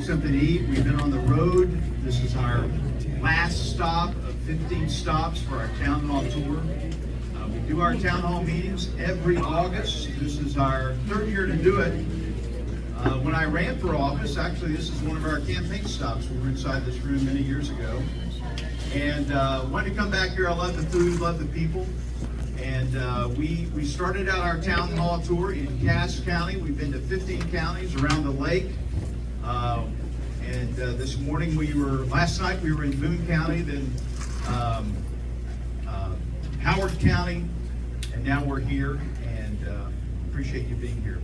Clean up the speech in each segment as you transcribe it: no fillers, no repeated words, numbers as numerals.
something to eat. We've been on the road. This is our last stop of 15 stops for our town hall tour. We do our town hall meetings every August. This is our third year to do it. When I ran for office, actually this is one of our campaign stops. We were inside this room many years ago. And wanted to come back here. I love the food, love the people. And we started out our town hall tour in Cass County. We've been to 15 counties around the lake. This morning last night we were in Boone County, then Howard County, and now we're here, and appreciate you being here.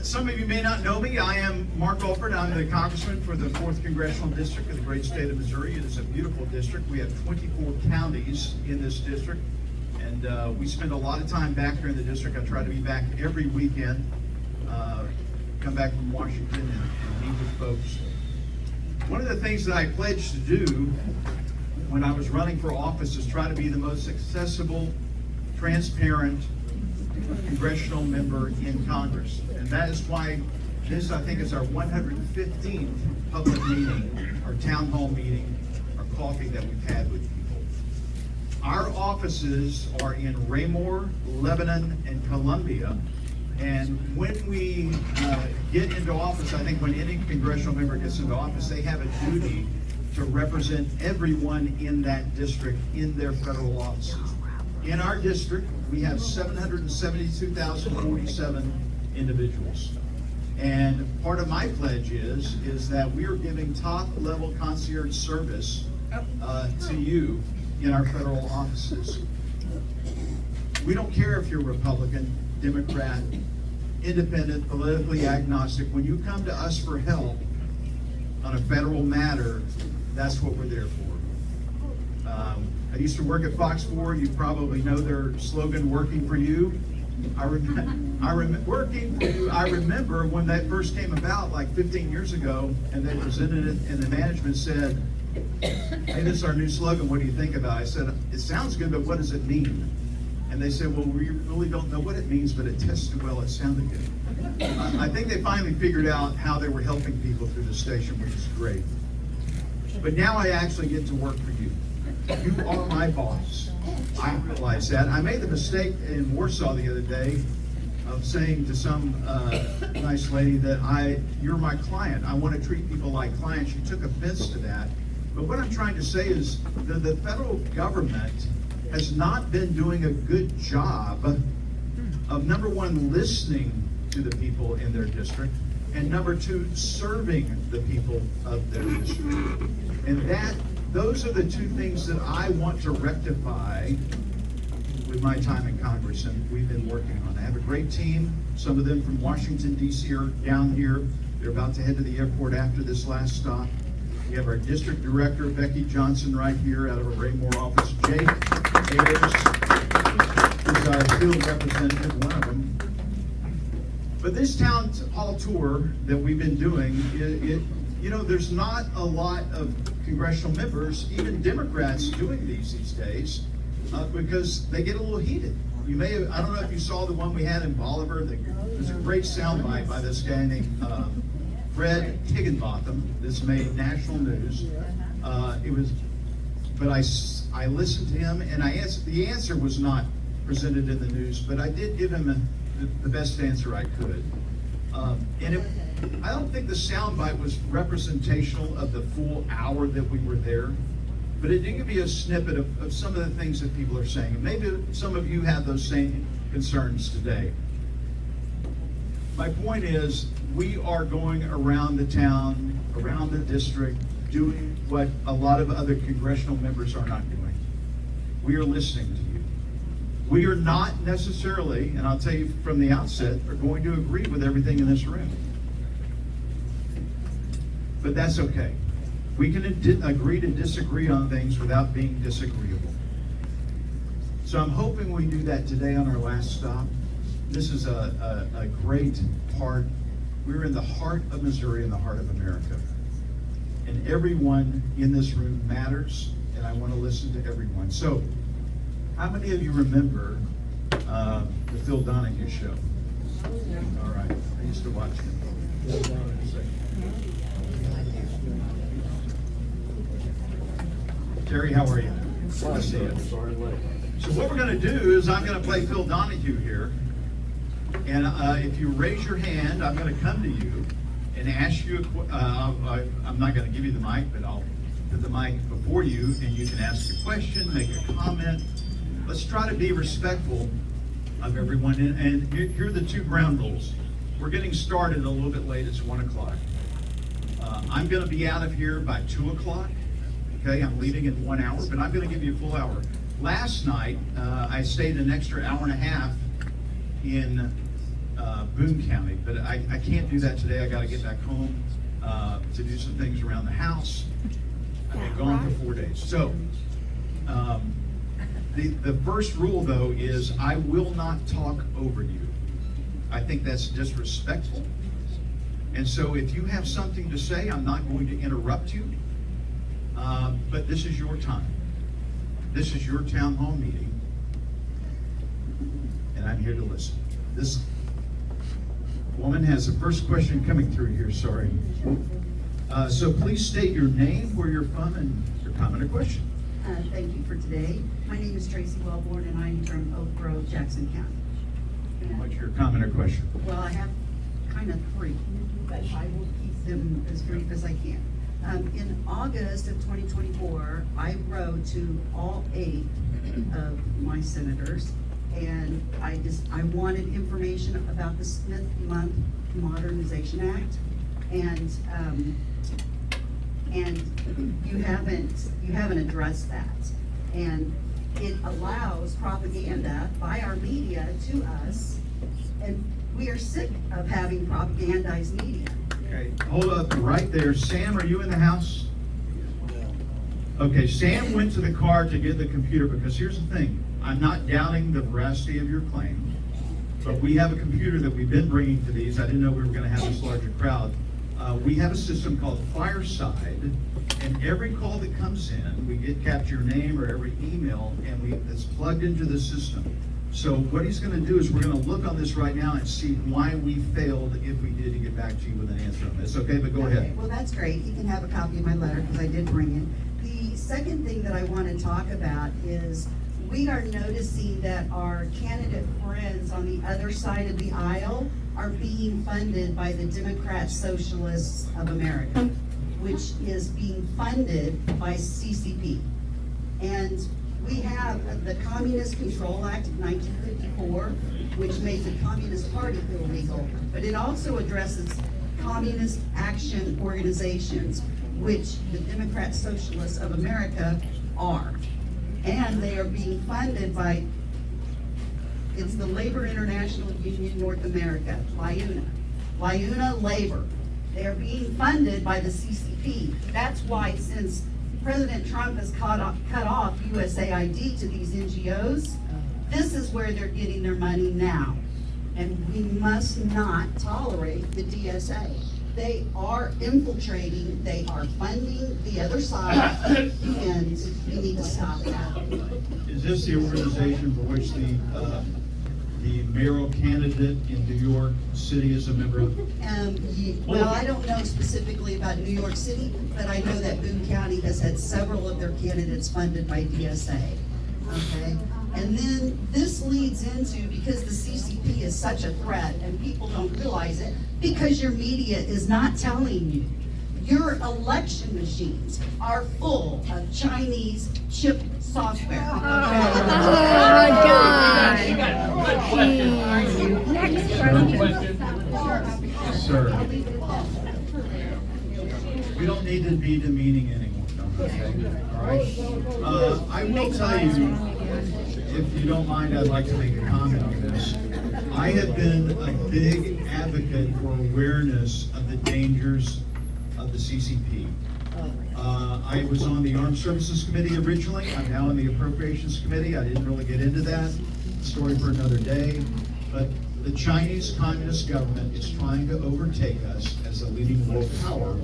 Some of you may not know me. I am Mark Alford. I'm the congressman for the 4th Congressional District of the great state of Missouri. It is a beautiful district. We have 24 counties in this district, and we spend a lot of time back here in the district. I try to be back every weekend, come back from Washington and meet with folks. One of the things that I pledged to do when I was running for office is try to be the most accessible, transparent congressional member in Congress. And that is why this, I think, is our 115th public meeting, our town hall meeting, our coffee that we've had with people. Our offices are in Raymore, Lebanon, and Columbia. And when we get into office, I think when any congressional member gets into office, they have a duty to represent everyone in that district in their federal offices. In our district, we have 772,047 individuals. And part of my pledge is that we are giving top-level concierge service to you in our federal offices. We don't care if you're Republican, Democrat, independent, politically agnostic. When you come to us for help on a federal matter, that's what we're there for. I used to work at Fox 4. You probably know their slogan, "Working for you." I remember when that first came about like 15 years ago, and they presented it, and the management said, "Hey, this is our new slogan. What do you think about it?" I said, "It sounds good, but what does it mean?" And they said, "Well, we really don't know what it means, but it tested well, it sounded good." I think they finally figured out how they were helping people through the station, which is great. But now I actually get to work for you. You are my boss. I realize that. I made the mistake in Warsaw the other day of saying to some nice lady that you're my client. I want to treat people like clients. She took offense to that. But what I'm trying to say is that the federal government has not been doing a good job of, number one, listening to the people in their district, and number two, serving the people of their district. And those are the two things that I want to rectify with my time in Congress, and we've been working on. I have a great team. Some of them from Washington, D.C. are down here. They're about to head to the airport after this last stop. We have our district director, Becky Johnson, right here out of our Raymore office. Jake Ayers is our field representative, one of them. But this town hall tour that we've been doing, there's not a lot of congressional members, even Democrats, doing these days because they get a little heated. I don't know if you saw the one we had in Bolivar. There's a great soundbite by this guy named Fred Higginbotham. This made national news. But I listened to him, and the answer was not presented in the news, but I did give him the best answer I could. I don't think the soundbite was representational of the full hour that we were there, but it did give me a snippet of some of the things that people are saying. And maybe some of you have those same concerns today. My point is, we are going around the town, around the district, doing what a lot of other congressional members are not doing. We are listening to you. We are not necessarily, and I'll tell you from the outset, are going to agree with everything in this room. But that's okay. We can agree to disagree on things without being disagreeable. So I'm hoping we do that today on our last stop. This is a great part. We're in the heart of Missouri, in the heart of America. And everyone in this room matters, and I want to listen to everyone. So, how many of you remember the Phil Donahue show? All right, I used to watch him. Terry, how are you? Good to see you. So what we're going to do is I'm going to play Phil Donahue here. And if you raise your hand, I'm going to come to you and ask you, I'm not going to give you the mic, but I'll put the mic before you, and you can ask a question, make a comment. Let's try to be respectful of everyone. And here are the two ground rules. We're getting started a little bit late. It's 1 o'clock. I'm going to be out of here by 2 o'clock. Okay, I'm leaving in 1 hour, but I'm going to give you a full hour. Last night, I stayed an extra hour and a half in Boone County, but I can't do that today. I got to get back home to do some things around the house. I've been gone for 4 days. So, the first rule, though, is I will not talk over you. I think that's disrespectful. And so if you have something to say, I'm not going to interrupt you. But this is your time. This is your town hall meeting. And I'm here to listen. This woman has the first question coming through here, sorry. So please state your name, where you're from, and your comment or question. Thank you for today. My name is Tracy Wellborn, and I'm from Oak Grove, Jackson County. And what's your comment or question? Well, I have kind of three, but I will keep them as brief as I can. In August of 2024, I wrote to all 8 of my senators, and I wanted information about the Smith Month Modernization Act, and you haven't addressed that. And it allows propaganda by our media to us, and we are sick of having propagandized media. Okay, hold up right there. Sam, are you in the house? Okay, Sam went to the car to get the computer, because here's the thing. I'm not doubting the veracity of your claim, but we have a computer that we've been bringing to these. I didn't know we were going to have this larger crowd. We have a system called Fireside, and every call that comes in, we capture your name or every email, and it's plugged into the system. So what he's going to do is we're going to look on this right now and see why we failed, if we did, to get back to you with an answer on this. Okay, but go ahead. Well, that's great. He can have a copy of my letter, because I did bring it. The second thing that I want to talk about is we are noticing that our candidate friends on the other side of the aisle are being funded by the Democrat Socialists of America, which is being funded by CCP. And we have the Communist Control Act of 1954, which made the Communist Party illegal, but it also addresses communist action organizations, which the Democrat Socialists of America are. And they are being funded by, it's the Labor International Union North America, LIUNA Labor. They are being funded by the CCP. That's why, since President Trump has cut off USAID to these NGOs, this is where they're getting their money now. And we must not tolerate the DSA. They are infiltrating, they are funding the other side, and we need to stop that. Is this the organization for which the mayoral candidate in New York City is a member of? Well, I don't know specifically about New York City, but I know that Boone County has had several of their candidates funded by DSA, okay? And then this leads into, because the CCP is such a threat, and people don't realize it, because your media is not telling you. Your election machines are full of Chinese chip software. Oh my God! Next question. Sir, we don't need to be demeaning anymore, okay? All right? I will tell you, if you don't mind, I'd like to make a comment on this. I have been a big advocate for awareness of the dangers of the CCP. I was on the Armed Services Committee originally. I'm now in the Appropriations Committee. I didn't really get into that. Story for another day. But the Chinese Communist government is trying to overtake us as a leading world power.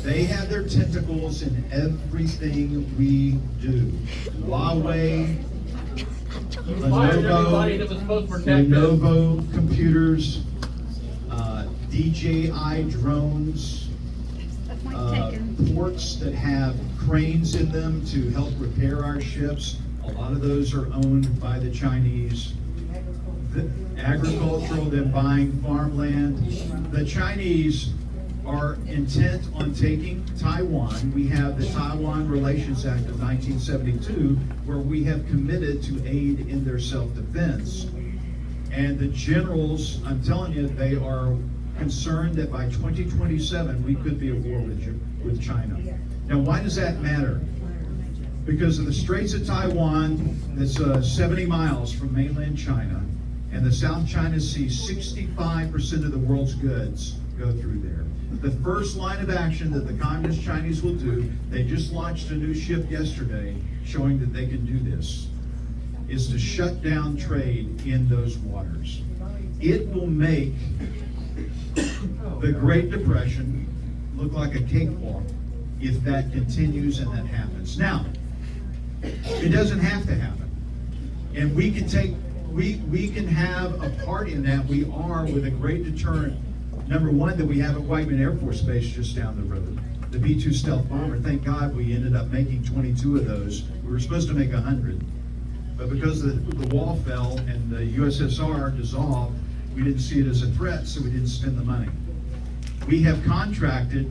They have their tentacles in everything we do. Huawei, Lenovo computers, DJI drones, ports that have cranes in them to help repair our ships, a lot of those are owned by the Chinese. The agricultural, they're buying farmland. The Chinese are intent on taking Taiwan. We have the Taiwan Relations Act of 1972, where we have committed to aid in their self-defense. And the generals, I'm telling you, they are concerned that by 2027, we could be at war with China. Now, why does that matter? Because of the Straits of Taiwan, that's 70 miles from mainland China, and the South China Sea, 65% of the world's goods go through there. The first line of action that the Communist Chinese will do, they just launched a new ship yesterday showing that they can do this, is to shut down trade in those waters. It will make the Great Depression look like a cakewalk if that continues and that happens. Now, it doesn't have to happen. And we can have a part in that. We are with a great deterrent. Number one, that we have at Whiteman Air Force Base just down the road. The B-2 stealth bomber, thank God we ended up making 22 of those. We were supposed to make 100. But because the wall fell and the USSR dissolved, we didn't see it as a threat, so we didn't spend the money. We have contracted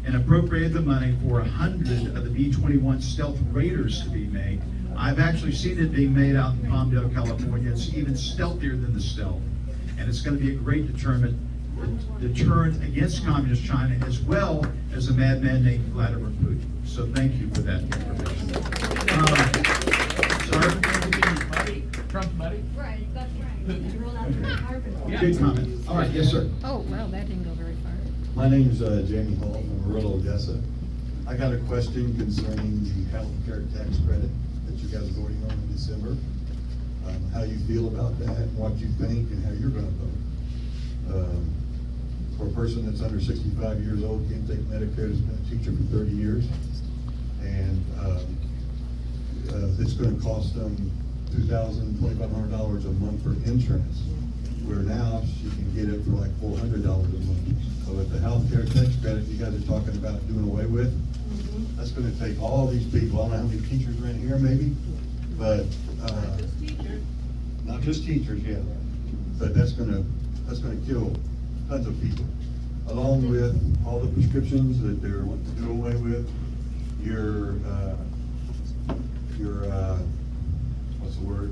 and appropriated the money for 100 of the B-21 stealth raiders to be made. I've actually seen it being made out in Palmdale, California. It's even stealthier than the stealth. And it's going to be a great deterrent against Communist China, as well as a madman named Vladimir Putin. So thank you for that information. Sorry? Trump's buddy? Right, that's right. Good comment. All right, yes, sir. Oh, well, that didn't go very far. My name's Jamie Hall from rural Odessa. I got a question concerning the health care tax credit that you guys are voting on in December. How you feel about that, and what you think, and how you're gonna vote. For a person that's under 65 years old, can't take Medicare, has been a teacher for 30 years, and it's gonna cost them $2,000, $2,500 a month for insurance, where now she can get it for like $400 a month. So with the health care tax credit you guys are talking about doing away with, that's gonna take all these people, I don't know how many teachers are in here maybe, but, not just teachers, yeah, but that's gonna kill tons of people, along with all the prescriptions that they're wanting to do away with, your what's the word?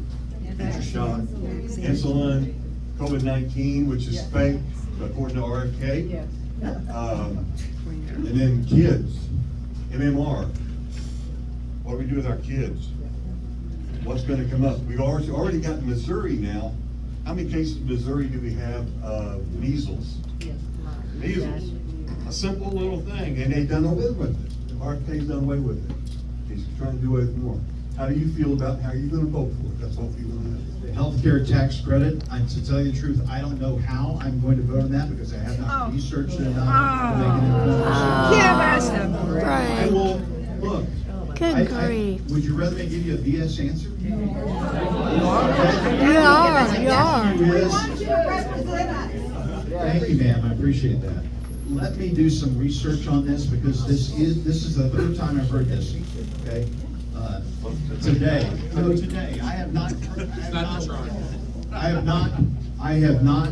Get your shot, insulin, COVID-19, which is fake, according to RFK. And then kids, MMR. What do we do with our kids? What's gonna come up? We've already got Missouri now. How many cases in Missouri do we have of measles? Measles, a simple little thing, and they've done away with it. RFK's done away with it. He's trying to do away with more. How do you feel about, how are you gonna vote for it? That's all you want to know. The healthcare tax credit, to tell you the truth, I don't know how I'm going to vote on that because I have not researched it enough to make an informed decision. Give us a I break. will, look. Good grief. Would you rather me give you a BS answer? You are, you are. Thank you, ma'am, I appreciate that. Let me do some research on this because this is the third time I've heard this, okay? Today, I have not. I have not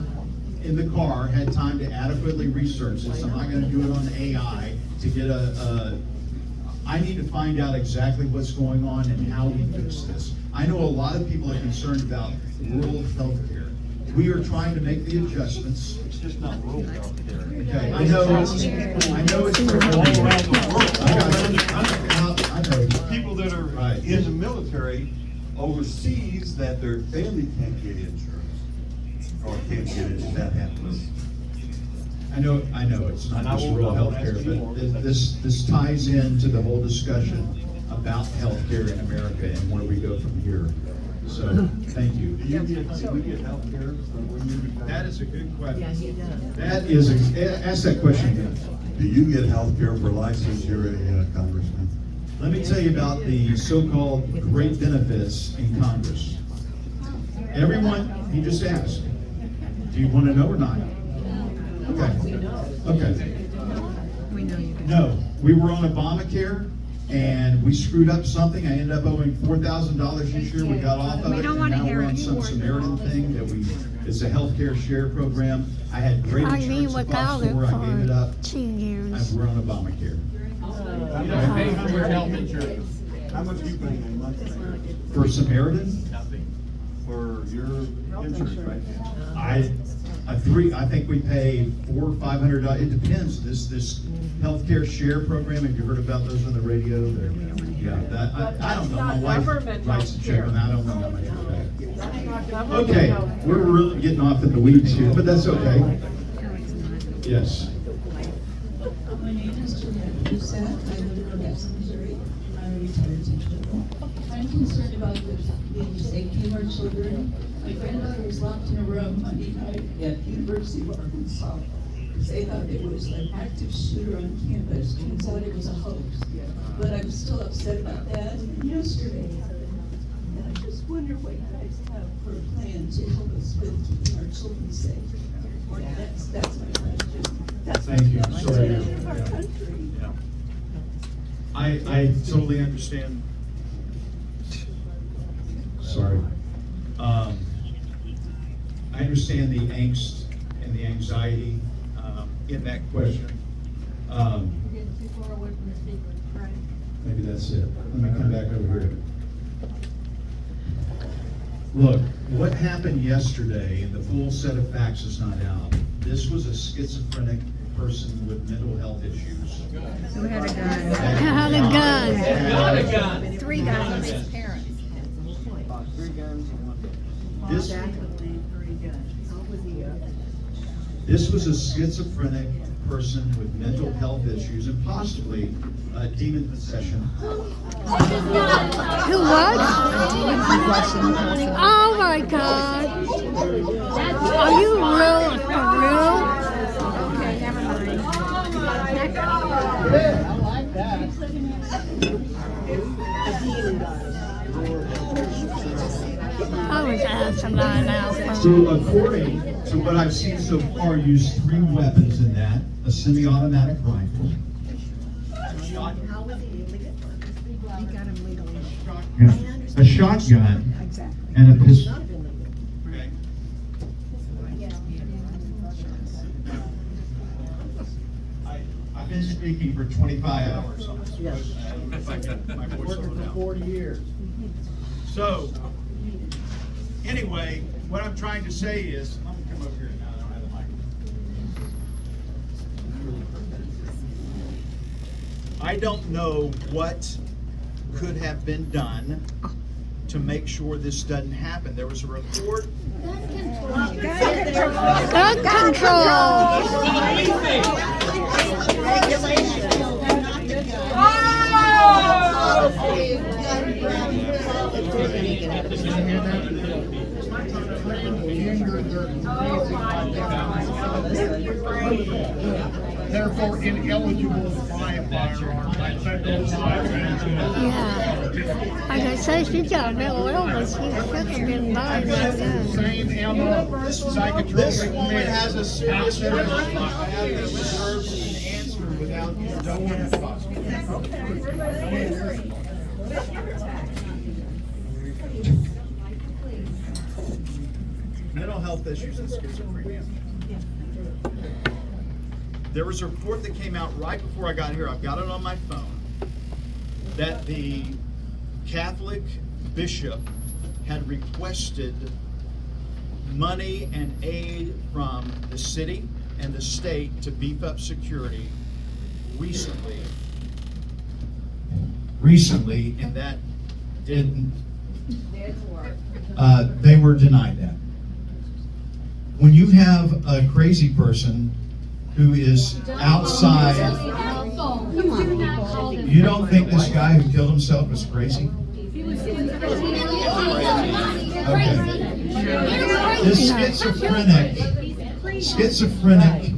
in the car had time to adequately research this. I'm not gonna do it on AI to get I need to find out exactly what's going on and how we fix this. I know a lot of people are concerned about rural health care. We are trying to make the adjustments. It's just not rural health care. Okay, I know it's for all around the world. I know. People that are Right. in the military overseas that their family can't get insurance, or can't get it if that happens. I know, it's not And I just won't- rural I won't healthcare, ask anymore. but this ties into the whole discussion about healthcare in America and where we go from here. So, thank you. Do you get health care when you retire? That is a good question. Yeah, he does. Ask that question again. Do you get health care for life since you're a congressman? Let me tell you about the so-called great benefits in Congress. Everyone, he just asked, do you want to know or not? Okay. We know you can. No, we were on Obamacare, and we screwed up something. I ended up owing $4,000 this year. We got off of We it, don't and wanna now hear we're on it. some Samaritan thing that it's a healthcare share program. I had great I mean, insurance at without the it store. I gave it up. for 2 And years. we're on Obamacare. You don't pay for your health insurance. How much do you pay a month For Samaritan, for your insurance right now? I think we pay $400 or $500. It depends. This healthcare share program. Have you heard about those on the radio? Yeah, I don't know. My wife writes a check, and I don't know how much we pay. Okay, we're really getting off in the weeds here, but that's okay. Yes. My name is Jeanette Doucette. I live in Odessa, Missouri. I'm a retired teacher. I'm concerned about the safety of our children. My granddaughter was locked in a room Monday night at University of Arkansas because they thought it was an active shooter on campus. Turns out it was a hoax. But I'm still upset about that. And yesterday, and I just wonder what you guys have for a plan to help us with keeping our children safe. That's my question. That's Thank you. my Sorry. question of our country. I totally understand. Sorry. I understand the angst and the anxiety in that question. We're getting too far away from the speaker, right? Maybe that's it. Let me come back over here. Look, what happened yesterday, and the full set of facts is not out. This was a schizophrenic person with mental health issues. Who had a gun? Had Had a gun. gun. 3 guns. This was a schizophrenic person with mental health issues and possibly demon possession. Who was? Oh my God. Are you real? For real? Okay, never mind. I like that. I was asinine, Alford. So according to what I've seen so far, used 3 weapons in that: a semi-automatic rifle, He got him legally. a shotgun, Exactly. and a pistol. I've been speaking for 25 hours on this. My voice Working over for now. 40 years. So, anyway, what I'm trying to say is, I'm gonna come over here now, I don't have the mic. I don't know what could have been done to make sure this doesn't happen. There was a report. Gun control. Therefore ineligible to buy a firearm by federal law. Yeah. Like I said, she's got a mental illness. She shouldn't have been buying that gun. Same ammo, psychotropic This woman meds. has a serious problem. I have to reserve an answer without mental health issues and schizophrenia. There was a report that came out right before I got here, I've got it on my phone, that the Catholic bishop had requested money and aid from the city and the state to beef up security recently, and that didn't, they were denied that. When you have a crazy person who is outside, you don't think this guy who killed himself was crazy? Okay. This schizophrenic,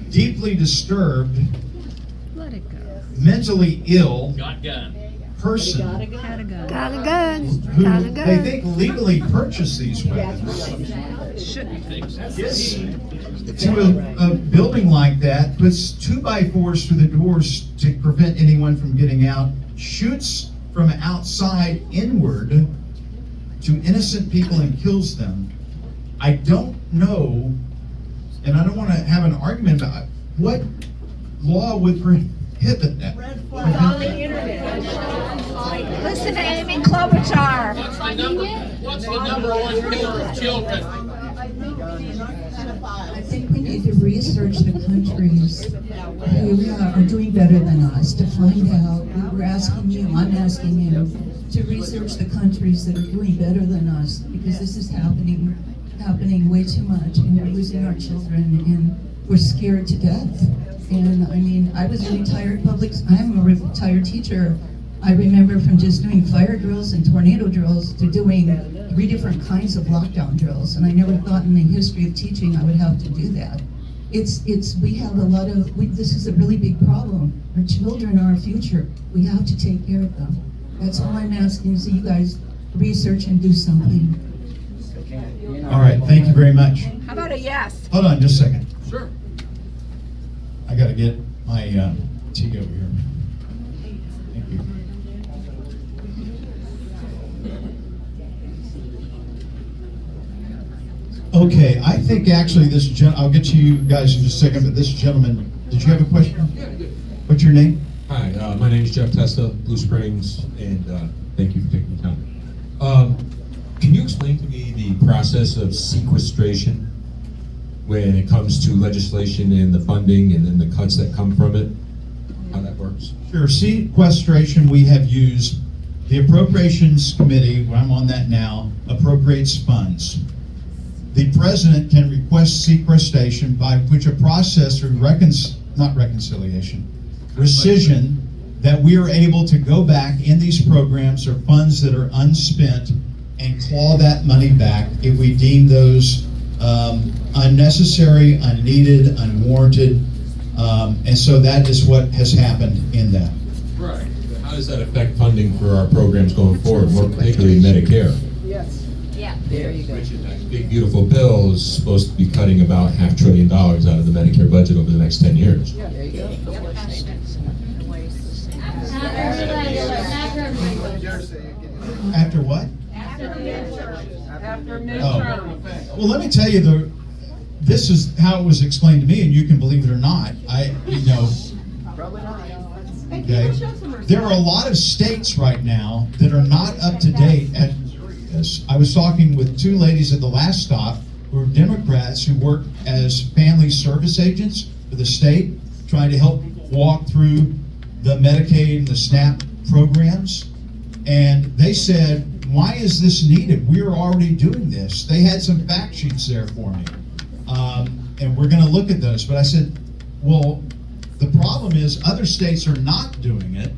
deeply disturbed, Let it go. mentally ill person Got a gun. who Got a they gun. think legally purchased these weapons gets to a building like that, puts 2x4s through the doors to prevent anyone from getting out, shoots from outside inward to innocent people and kills them. I don't know, and I don't want to have an argument about it, what law would prohibit that. Listen to Amy Klobuchar. What's the number one killer of children? I think we need to research the countries who are doing better than us to find out. We're asking you, I'm asking you, to research the countries that are doing better than us, because this is happening way too much, and we're losing our children, and we're scared to death. And I mean, I'm a retired teacher. I remember from just doing fire drills and tornado drills to doing 3 different kinds of lockdown drills, and I never thought in the history of teaching I would have to do that. We have a lot of, this is a really big problem. Our children are our future. We have to take care of them. That's all I'm asking, so you guys research and do something. All right, thank you very much. How about a yes? Hold on just a second. Sure. I gotta get my tea over here. Thank you. Okay, I think actually I'll get to you guys in just a second, but this gentleman, did you have a question? What's your name? Hi, my name is Jeff Testa, Blue Springs, and thank you for taking the time. Can you explain to me the process of sequestration when it comes to legislation and the funding and then the cuts that come from it? How that works? Sure, sequestration, we have used, the Appropriations Committee, I'm on that now, appropriates funds. The president can request sequestration, by which a process through rescission, that we are able to go back in these programs or funds that are unspent and claw that money back if we deem those unnecessary, unneeded, unwarranted, and so that is what has happened in that. Right. How does that affect funding for our programs going forward, more particularly Medicare? Which in that big beautiful bill is supposed to be cutting about $500 billion out of the Medicare budget over the next 10 years. After what? After Oh. Well, let me tell you, this is how it was explained to me, and you can believe it or not. Okay. There are a lot of states right now that are not up to date at this. I was talking with 2 ladies at the last stop who are Democrats who work as family service agents for the state, trying to help walk through the Medicaid and the SNAP programs. And they said, why is this needed? We're already doing this. They had some fact sheets there for me. And we're going to look at those. But I said, well, the problem is other states are not doing it.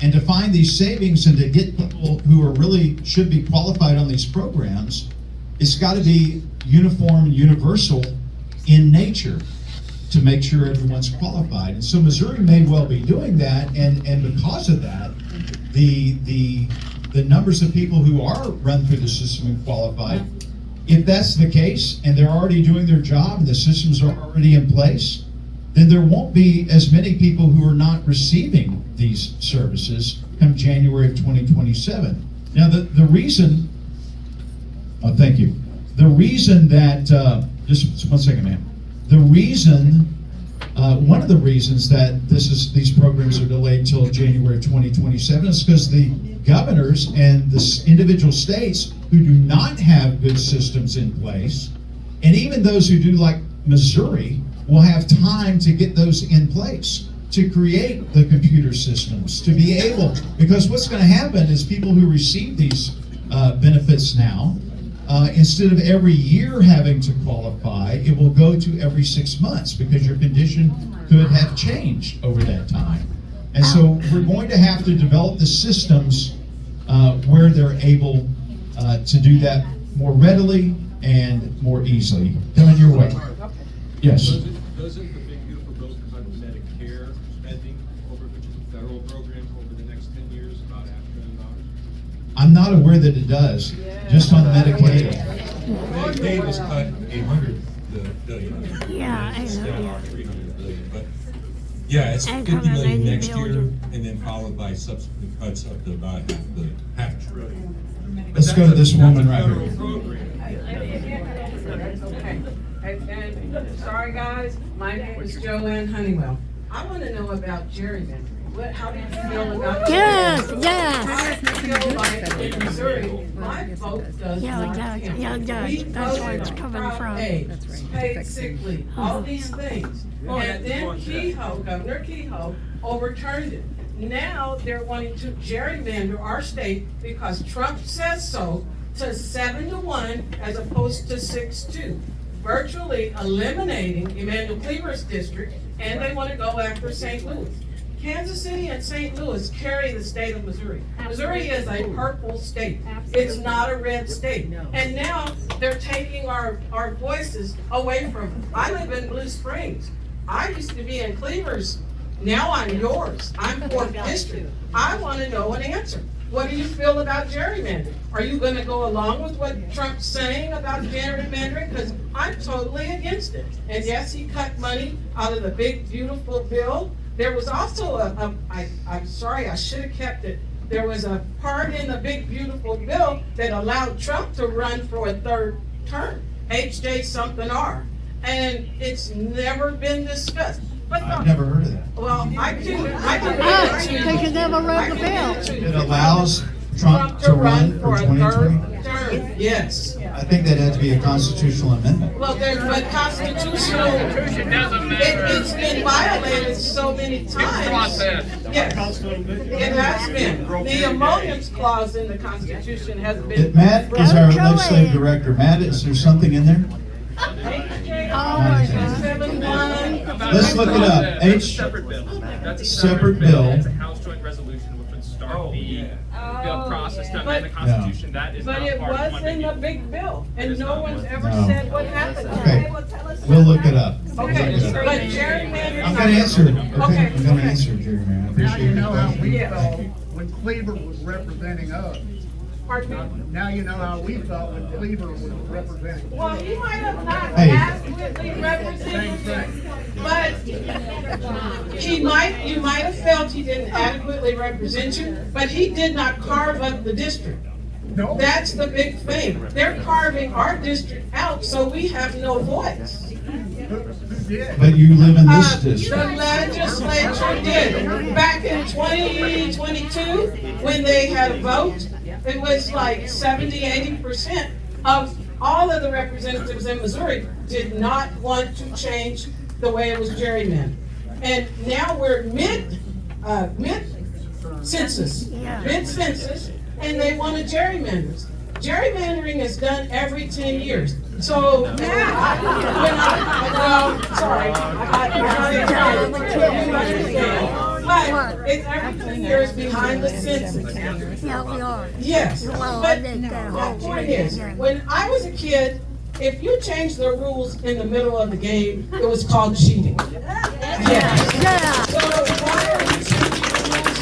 And to find these savings and to get people who are really should be qualified on these programs, it's got to be uniform and universal in nature to make sure everyone's qualified. And so Missouri may well be doing that, and because of that, the numbers of people who are run through the system and qualified, if that's the case and they're already doing their job and the systems are already in place, then there won't be as many people who are not receiving these services come January of 2027. Now, the reason, thank you. The reason that, just 1 second, ma'am. The reason, one of the reasons that these programs are delayed till January 2027 is because the governors and the individual states who do not have good systems in place, and even those who do, like Missouri, will have time to get those in place, to create the computer systems, to be able, because what's going to happen is people who receive these benefits now, instead of every year having to qualify, it will go to every 6 months because your condition could have changed over that time. And so we're going to have to develop the systems where they're able to do that more readily and more easily. Coming your way. Yes. Doesn't the big beautiful bill cut Medicare spending over, which is a federal program, over the next 10 years about I'm not aware that it does, just on Medicaid. Medicaid was cut 800 billion. Yeah, I It's know, down yeah. 300 billion, but yeah, it's 50 million 880 next year, billion. and then followed by subsequent cuts up to about half a trillion. Let's go to this woman right here. Okay, and sorry guys, my name is Joanne Honeywell. I want to know about gerrymandering. How do you feel about Yes, gerrymandering? yes. I feel like in Missouri, my vote does Yeah, not yeah, count. yeah, yeah, We that's where voted it's on coming crop from. aid, paid sick leave, all these things. And then Governor Kehoe overturned it. Now they're wanting to gerrymander our state because Trump says so to 7-1 as opposed to 6-2. Virtually eliminating Emmanuel Cleaver's district, and they want to go after St. Louis. Kansas City and St. Louis carry the state of Missouri. Missouri is a purple state. It's not a red state. And now they're taking our voices away from us. I live in Blue Springs. I used to be in Cleaver's. Now I'm yours. I'm 4th district. I want to know an answer. What do you feel about gerrymandering? Are you going to go along with what Trump's saying about gerrymandering? Because I'm totally against it. And yes, he cut money out of the big, beautiful bill. There was also I'm sorry, I should have kept it. There was a part in the big, beautiful bill that allowed Trump to run for a 3rd term, HJ something R. And it's never been discussed. But I've never heard of that. well, I can Ah, read it to you. because you never read the bill. It allows Trump to run for a 2020? 3rd term, yes. I think that had to be a constitutional amendment. Well, but constitutional, it's been violated so many times. Yes, it has been. The emoluments clause in the Constitution has been. Matt is our legislative director. Matt, is there something in there? Oh, my God. 7-1. Let's look it up. Separate bill. That's a Separate bill. It's a House Joint Resolution which would start the process to amend the But- Constitution. That is But not it part of was Monday in the meeting. big bill, It and is no not. one's ever No. said what happened. Okay, we'll look it up. We'll Okay, look it but up. gerrymandering. I'm gonna answer it. Okay, I'm gonna okay. answer it, Jerry, man. I Now appreciate you your know how question. we Yeah. felt when Cleaver was representing us. Pardon me? Now you know how we felt when Cleaver was representing. Well, he might have not Hey. adequately represented, but you might have felt he didn't adequately represent you, but he did not carve up the district. No. That's the big thing. They're carving our district out, so we have no voice. Who did? But you live in this The district. legislature did. Back in 2022, when they had a vote, it was like 70–80% of all of the representatives in Missouri did not want to change the way it was gerrymandered. And now we're mid-census, and they want to gerrymander. Gerrymandering is done every 10 years. So, sorry, but it's every 10 years behind the census. Yeah, we are. Yes, Well, but I think that my whole point thing is, is- when I was a kid, if you changed the rules in the middle of the game, it was called cheating. Yes. Yeah. So why are you changing the rules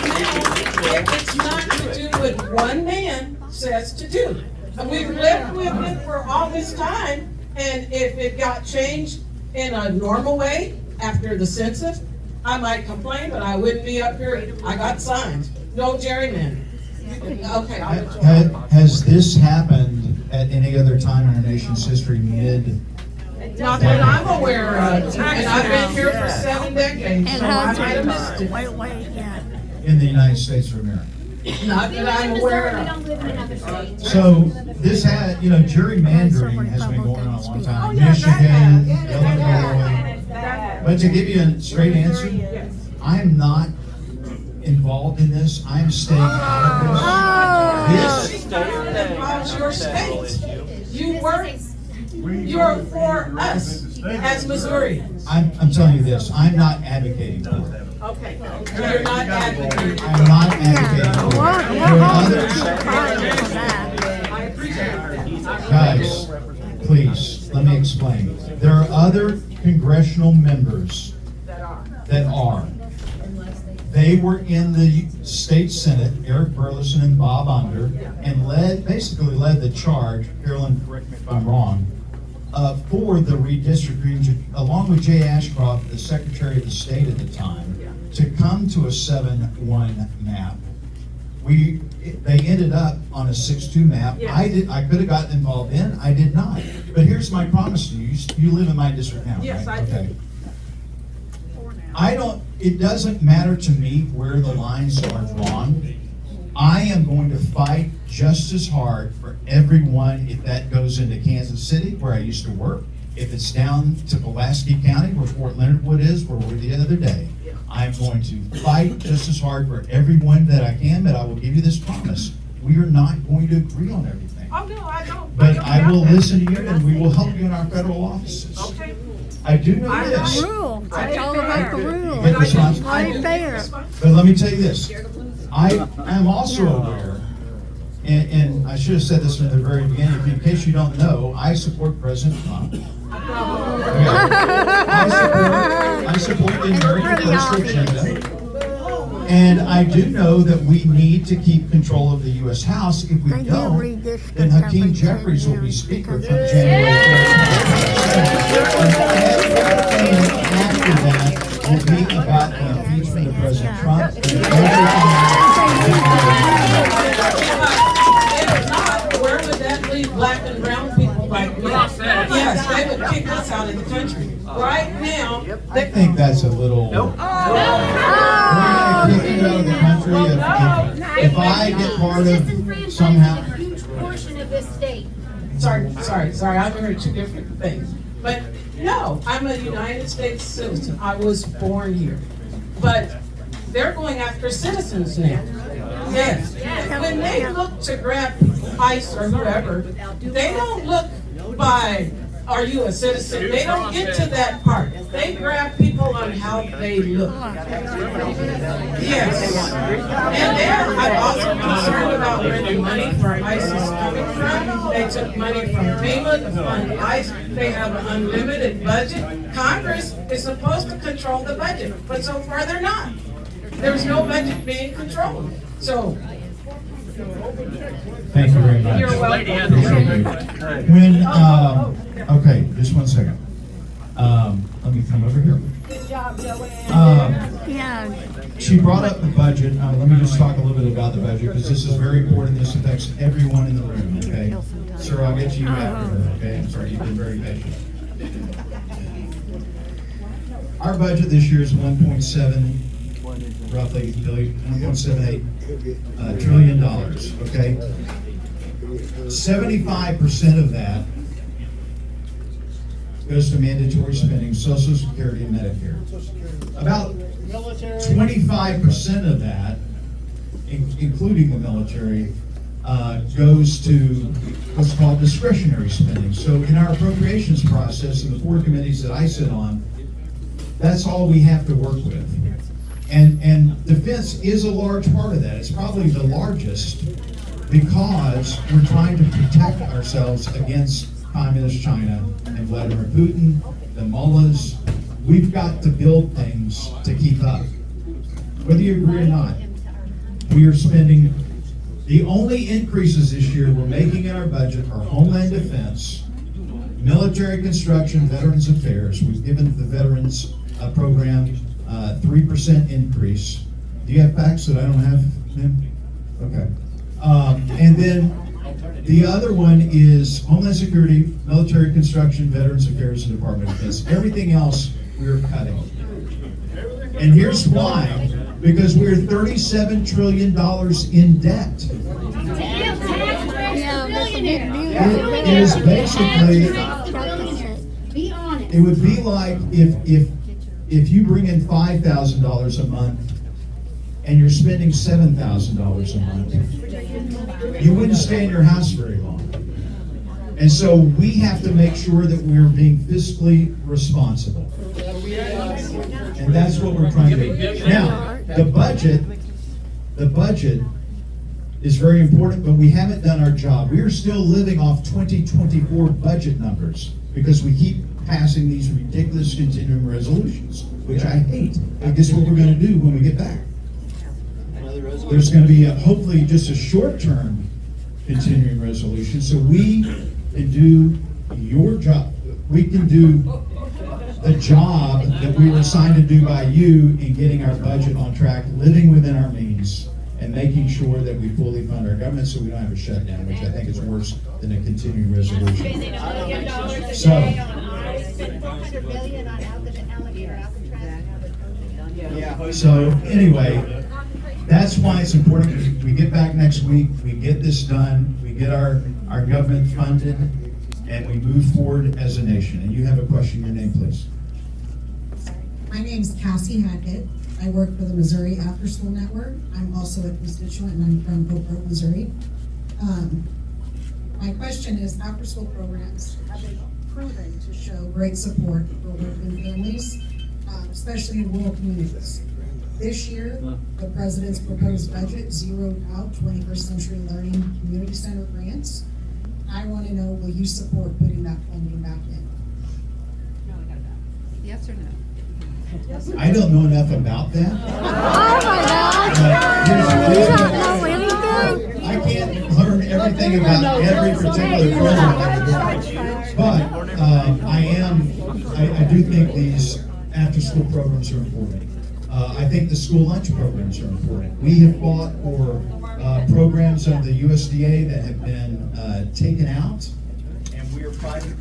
now if it's not to do what one man says to do? And we've lived with it for all this time, and if it got changed in a normal way after the census, I might complain, but I wouldn't be up here. I got signs, no gerrymandering. Okay, I'll let you on. Has this happened at any other time in our nation's history Not that I'm aware of, and I've been here for 7 decades, And so I how's might have missed it. Wait, yeah. in the United States of America? Not that I'm aware of. So this had, gerrymandering has been going on a long time. yeah, Michigan, that Illinois. But to give you a straight answer, I'm not involved in this. I'm staying out of this. Because your state, you're for us as Missouri. I'm telling you this, I'm not advocating for it. Okay, you're not advocating. I'm not advocating for it. We're There are all others, fine for that. I appreciate that. guys, please, let me explain. There are other congressional members that are. They were in the state senate, Eric Burleson and Bob Under, and basically led the charge, Carolyn, correct me if I'm wrong, for the redistricting, along with Jay Ashcroft, the Secretary of the State at the time, to come to a 7-1 map. They ended up on a 6-2 map. Yes. I could have gotten involved in, I did not. But here's my promise to you. You live in my district now, Yes, right? I do. Okay. It doesn't matter to me where the lines are drawn. I am going to fight just as hard for everyone if that goes into Kansas City, where I used to work. If it's down to Pulaski County, where Fort Leonard Wood is, where we were the other day. I'm going to fight just as hard for everyone that I can, but I will give you this promise. We are not going to agree on everything. Oh, no, I don't. But don't I will doubt that. listen to you and we will help you in our federal offices. Okay. I do know I this. Rules. It's all about the rules. Get response- Right there. But let me tell you this, I am also aware, and I should have said this from the very beginning, in case you don't know, I support President Trump. I support the American First agenda. And I do know that we need to keep control of the U.S. House. If we They do don't, redistrict then Hakeem every 10 Jeffries will be years Speaker from because- January 1st. And everything after that will be about the impeachment of President Trump. And If not, where would that leave black and brown people like me? Yes, they would kick us out of the country. Right now, I think that's a little. We're gonna kick you out of the country if I get part of somehow. A huge portion of this state. sorry, I've heard two different things. But no, I'm a United States citizen. I was born here. But they're going after citizens now. Yes. When they look to grab ICE or whoever, they don't look by, are you a citizen? They don't get to that part. They grab people on how they look. Yes. And there, I'm also concerned about where the money for ICE is coming from. They took money from FEMA to fund ICE. They have an unlimited budget. Congress is supposed to control the budget, but so far they're not. There's no budget being controlled. So, Thank you very much. you're welcome. When, okay, just one second. Let me come over here. Good job, Joanne. Yeah. She brought up the budget. Let me just talk a little bit about the budget because this is very important. This affects everyone in the room, okay? Sir, I'll get to you after, okay? I'm sorry, you've been very patient. Our budget this year is 1.7, roughly, $1.78 trillion, okay? 75% of that goes to mandatory spending, Social Security and Medicare. About 25% of that, including the military, goes to what's called discretionary spending. So in our appropriations process, in the 4 committees that I sit on, that's all we have to work with. And defense is a large part of that. It's probably the largest because we're trying to protect ourselves against Communist China and Vladimir Putin, the mullahs. We've got to build things to keep up. Whether you agree or not, we are spending, the only increases this year we're making in our budget are Homeland Defense, military construction, Veterans Affairs. We've given the Veterans program 3% increase. Do you have facts that I don't have, Tim? Okay. And then the other one is Homeland Security, military construction, Veterans Affairs, and Department of Defense. Everything else we're cutting. And here's why. Because we're $37 trillion in debt. Yeah, that's a big deal. It is basically, Be honest. it would be like if you bring in $5,000 a month and you're spending $7,000 a month, you wouldn't stay in your house very long. And so we have to make sure that we're being fiscally responsible. And that's what we're trying to do. Now, the budget is very important, but we haven't done our job. We are still living off 2024 budget numbers because we keep passing these ridiculous continuing resolutions, which I hate. I guess what we're gonna do when we get back. there's gonna be hopefully just a short-term continuing resolution, so we can do your job. We can do the job that we were assigned to do by you in getting our budget on track, living within our means, and making sure that we fully fund our government so we don't have a shutdown, which I think is worse than a continuing resolution. Spending $1 million a So- day on ICE, spend $400 million on Alcatraz. So anyway, that's why it's important. We get back next week, we get this done, we get our government funded, and we move forward as a nation. And you have a question, your name, please. My name's Cassie Hackett. I work for the Missouri After School Network. I'm also a constituent and I'm from Oak Grove, Missouri. My question is, after school programs have been proven to show great support for working families, especially in rural communities. This year, the president's proposed budget zeroed out 21st Century Learning Community Center grants. I want to know, will you support putting that funding back in? Yes or no? I don't know enough about that. Oh my God! You don't know anything? I can't learn everything about every particular program. But I do think these after-school programs are important. I think the school lunch programs are important. We have fought for programs of the USDA that have been taken out, and we are fighting.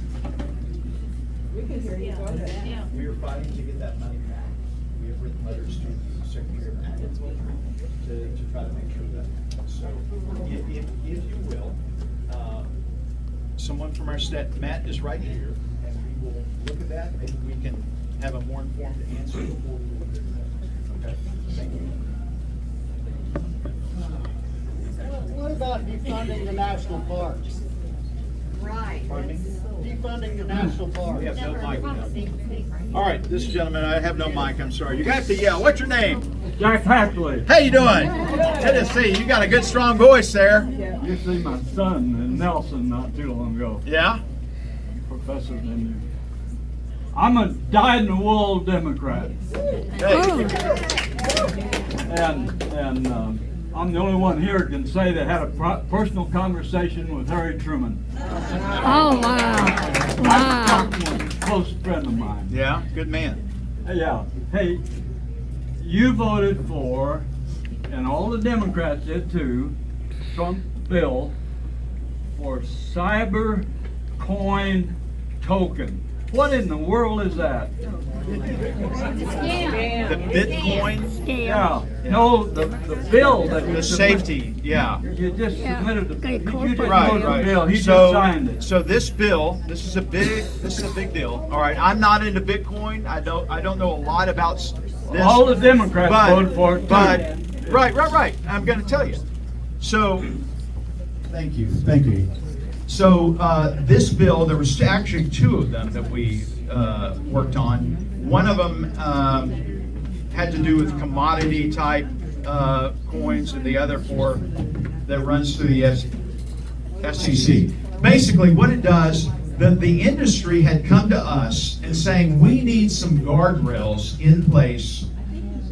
We can hear you. Go ahead. We are fighting to get that money back. We have written letters to the Secretary of Agriculture to try to make sure that happens. So, if you will, someone from our staff, Matt is right here, and we will look at that. Maybe we can have a more informed answer before we look at that. Okay, thank you. What about defunding the national parks? Right. Pardon me? Defunding the national parks. We have no mic. All right, this gentleman, I have no mic, I'm sorry. You got to yell. What's your name? Jack Hackley. How you doing? Tennessee, you got a good strong voice there. You see my son in Nelson not too long ago. Yeah? Professor in there. I'm a dyed-in-the-wool Democrat. And I'm the only one here that can say that had a personal conversation with Harry Truman. Oh wow! Wow! Close friend of mine. Yeah, good man. Yeah. Hey, you voted for, and all the Democrats did too, Trump bill for cyber coin token. What in the world is that? The Bitcoin? Yeah. No, the bill that you The safety, yeah. You just submitted the, you just Right, wrote the right. bill. He So- just signed it. So this bill, this is a big deal. All right, I'm not into Bitcoin. I don't know a lot about this. All the Democrats but- voted for it too. But, right. I'm gonna tell you. So, Thank you. So this bill, there was actually two of them that we worked on. One of them had to do with commodity type coins, and the other that runs through the FCC. Basically, what it does, the industry had come to us and saying we need some guardrails in place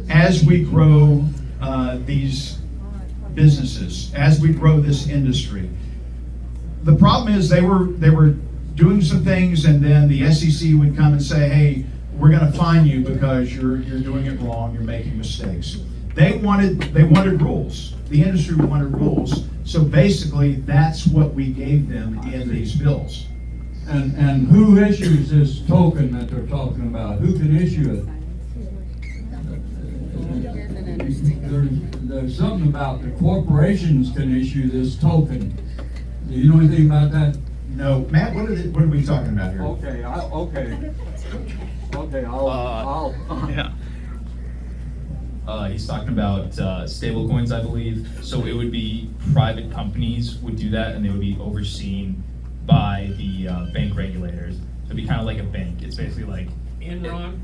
as we grow these businesses, as we grow this industry. The problem is they were doing some things, and then the SEC would come and say, "Hey, we're going to fine you because you're doing it wrong. You're making mistakes." They wanted rules. The industry wanted rules. So basically, that's what we gave them in these bills. And who issues this token that they're talking about? Who can issue it? There's something about the corporations can issue this token. Do you know anything about that? No, Matt, what are we talking about here? Okay, I'll Yeah. He's talking about stable coins, I believe. So it would be private companies would do that, and they would be overseen by the bank regulators. So it'd be kind of like a bank. It's basically like Enron.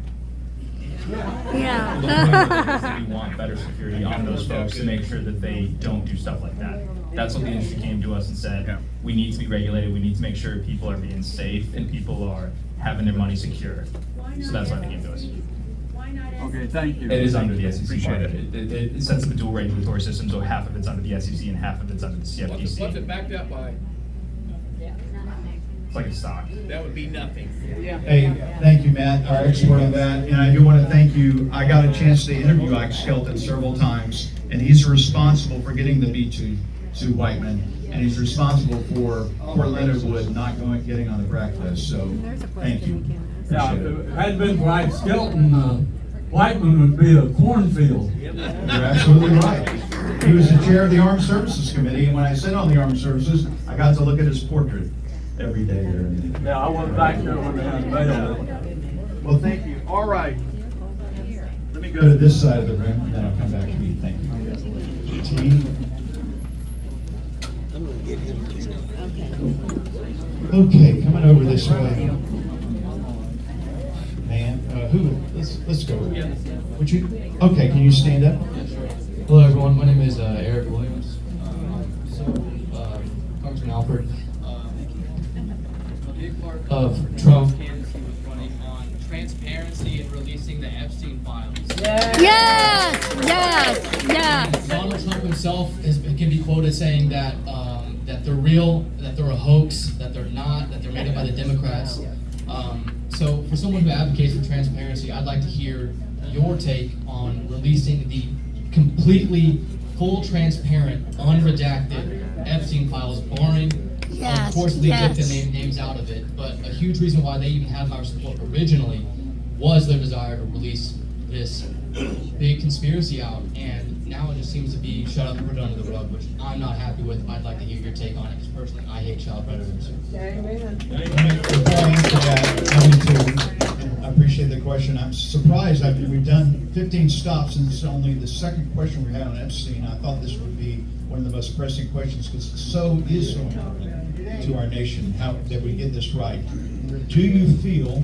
Yeah. we want better security on those folks to make sure that they don't do stuff like that. That's what the industry came to us and said, we need to be regulated, we need to make sure people are being safe and people are having their money secure. So that's why they came to us. Okay, thank you. It is under the SEC. Appreciate it. It sets up a dual regulatory system, so half of it's under the SEC and half of it's under the CFTC. What's it backed up by? It's like a stock. That would be nothing. Hey, thank you, Matt, our expert on that, and I do want to thank you. I got a chance to interview Ike Skelton several times, and he's responsible for getting the B2 to Whiteman, and he's responsible for Leonard Wood not getting on the BRAC list, so thank you. Yeah, Appreciate if it. it hadn't been for Ike Skelton, Whiteman would be a cornfield. You're absolutely right. He was the chair of the Armed Services Committee, and when I sit on the Armed Services, I got to look at his portrait every day there. Yeah, I went back there when they unveiled it. Well, thank you. All right. Let me go to this side of the room, and then I'll come back to you. Thank you. T. Okay, coming over this way. Man, let's go. Would you, okay, can you stand up? Hello everyone, my name is Eric Williams. Congressman Alford. A big part of Trump candidacy was running on transparency and releasing the Epstein files. Yes. Donald Trump himself can be quoted saying that that they're real, that they're a hoax, that they're not, that they're made up by the Democrats. So for someone who advocates for transparency, I'd like to hear your take on releasing the completely full, transparent, unredacted Epstein files, barring, of course, leaked victim names out of it. But a huge reason why they even had my support originally was their desire to release this big conspiracy out, and now it just seems to be shut up and put it under the rug, which I'm not happy with. I'd like to hear your take on it, because personally, I hate child predators. Before I answer that, I appreciate the question. I'm surprised. We've done 15 stops, and this is only the second question we had on Epstein. I thought this would be one of the most pressing questions, because it is so important to our nation that we get this right. Do you feel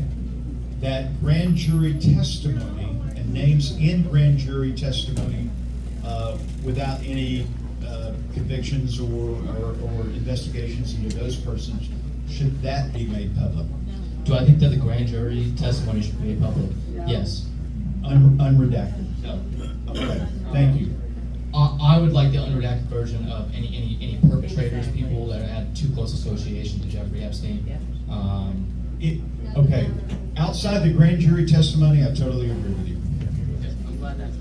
that grand jury testimony and names in grand jury testimony without any convictions or investigations into those persons, should that be made public? Do I think that the grand jury testimony should be made public? Yes. Unredacted? No. Okay, thank you. I would like the unredacted version of any perpetrators, people that had too close association to Jeffrey Epstein. Okay, outside the grand jury testimony, I totally agree with you. I'm glad that's.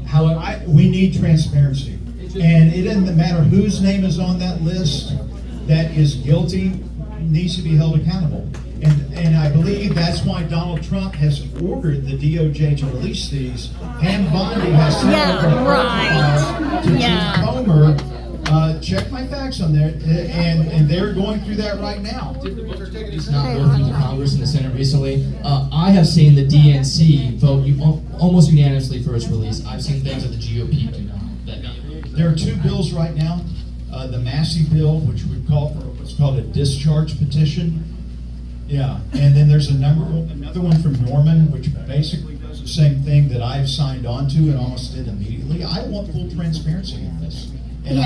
However, we need transparency, and it doesn't matter whose name is on that list that is guilty needs to be held accountable. And I believe that's why Donald Trump has ordered the DOJ to release these. Pam Bondi has sent over to Chief Comer. Check my facts on there, and they're going through that right now. It's not go through the Congress and the Senate recently. I have seen the DNC vote almost unanimously for its release. I've seen things that the GOP do not. There are two bills right now. The Massey bill, which we call for what's called a discharge petition. Yeah, and then there's another one from Norman, which basically does the same thing that I've signed on to and almost did immediately. I want full transparency in this. And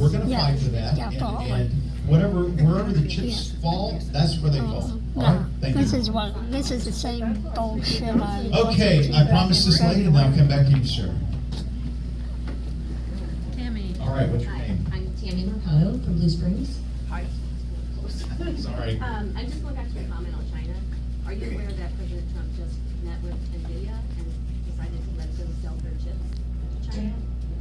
we're going to fight for that. And wherever the chips fall, that's where they fall. All right? Thank you. This is the same bullshit. Okay, I promise this lady, and then I'll come back to you, sir. Tammy. All right, what's your name? I'm Tammy Mercado from Blue Springs. Hi. Sorry. I'm just going back to your comment on China. Are you aware that President Trump just met with NVIDIA and decided to let them sell their chips to China?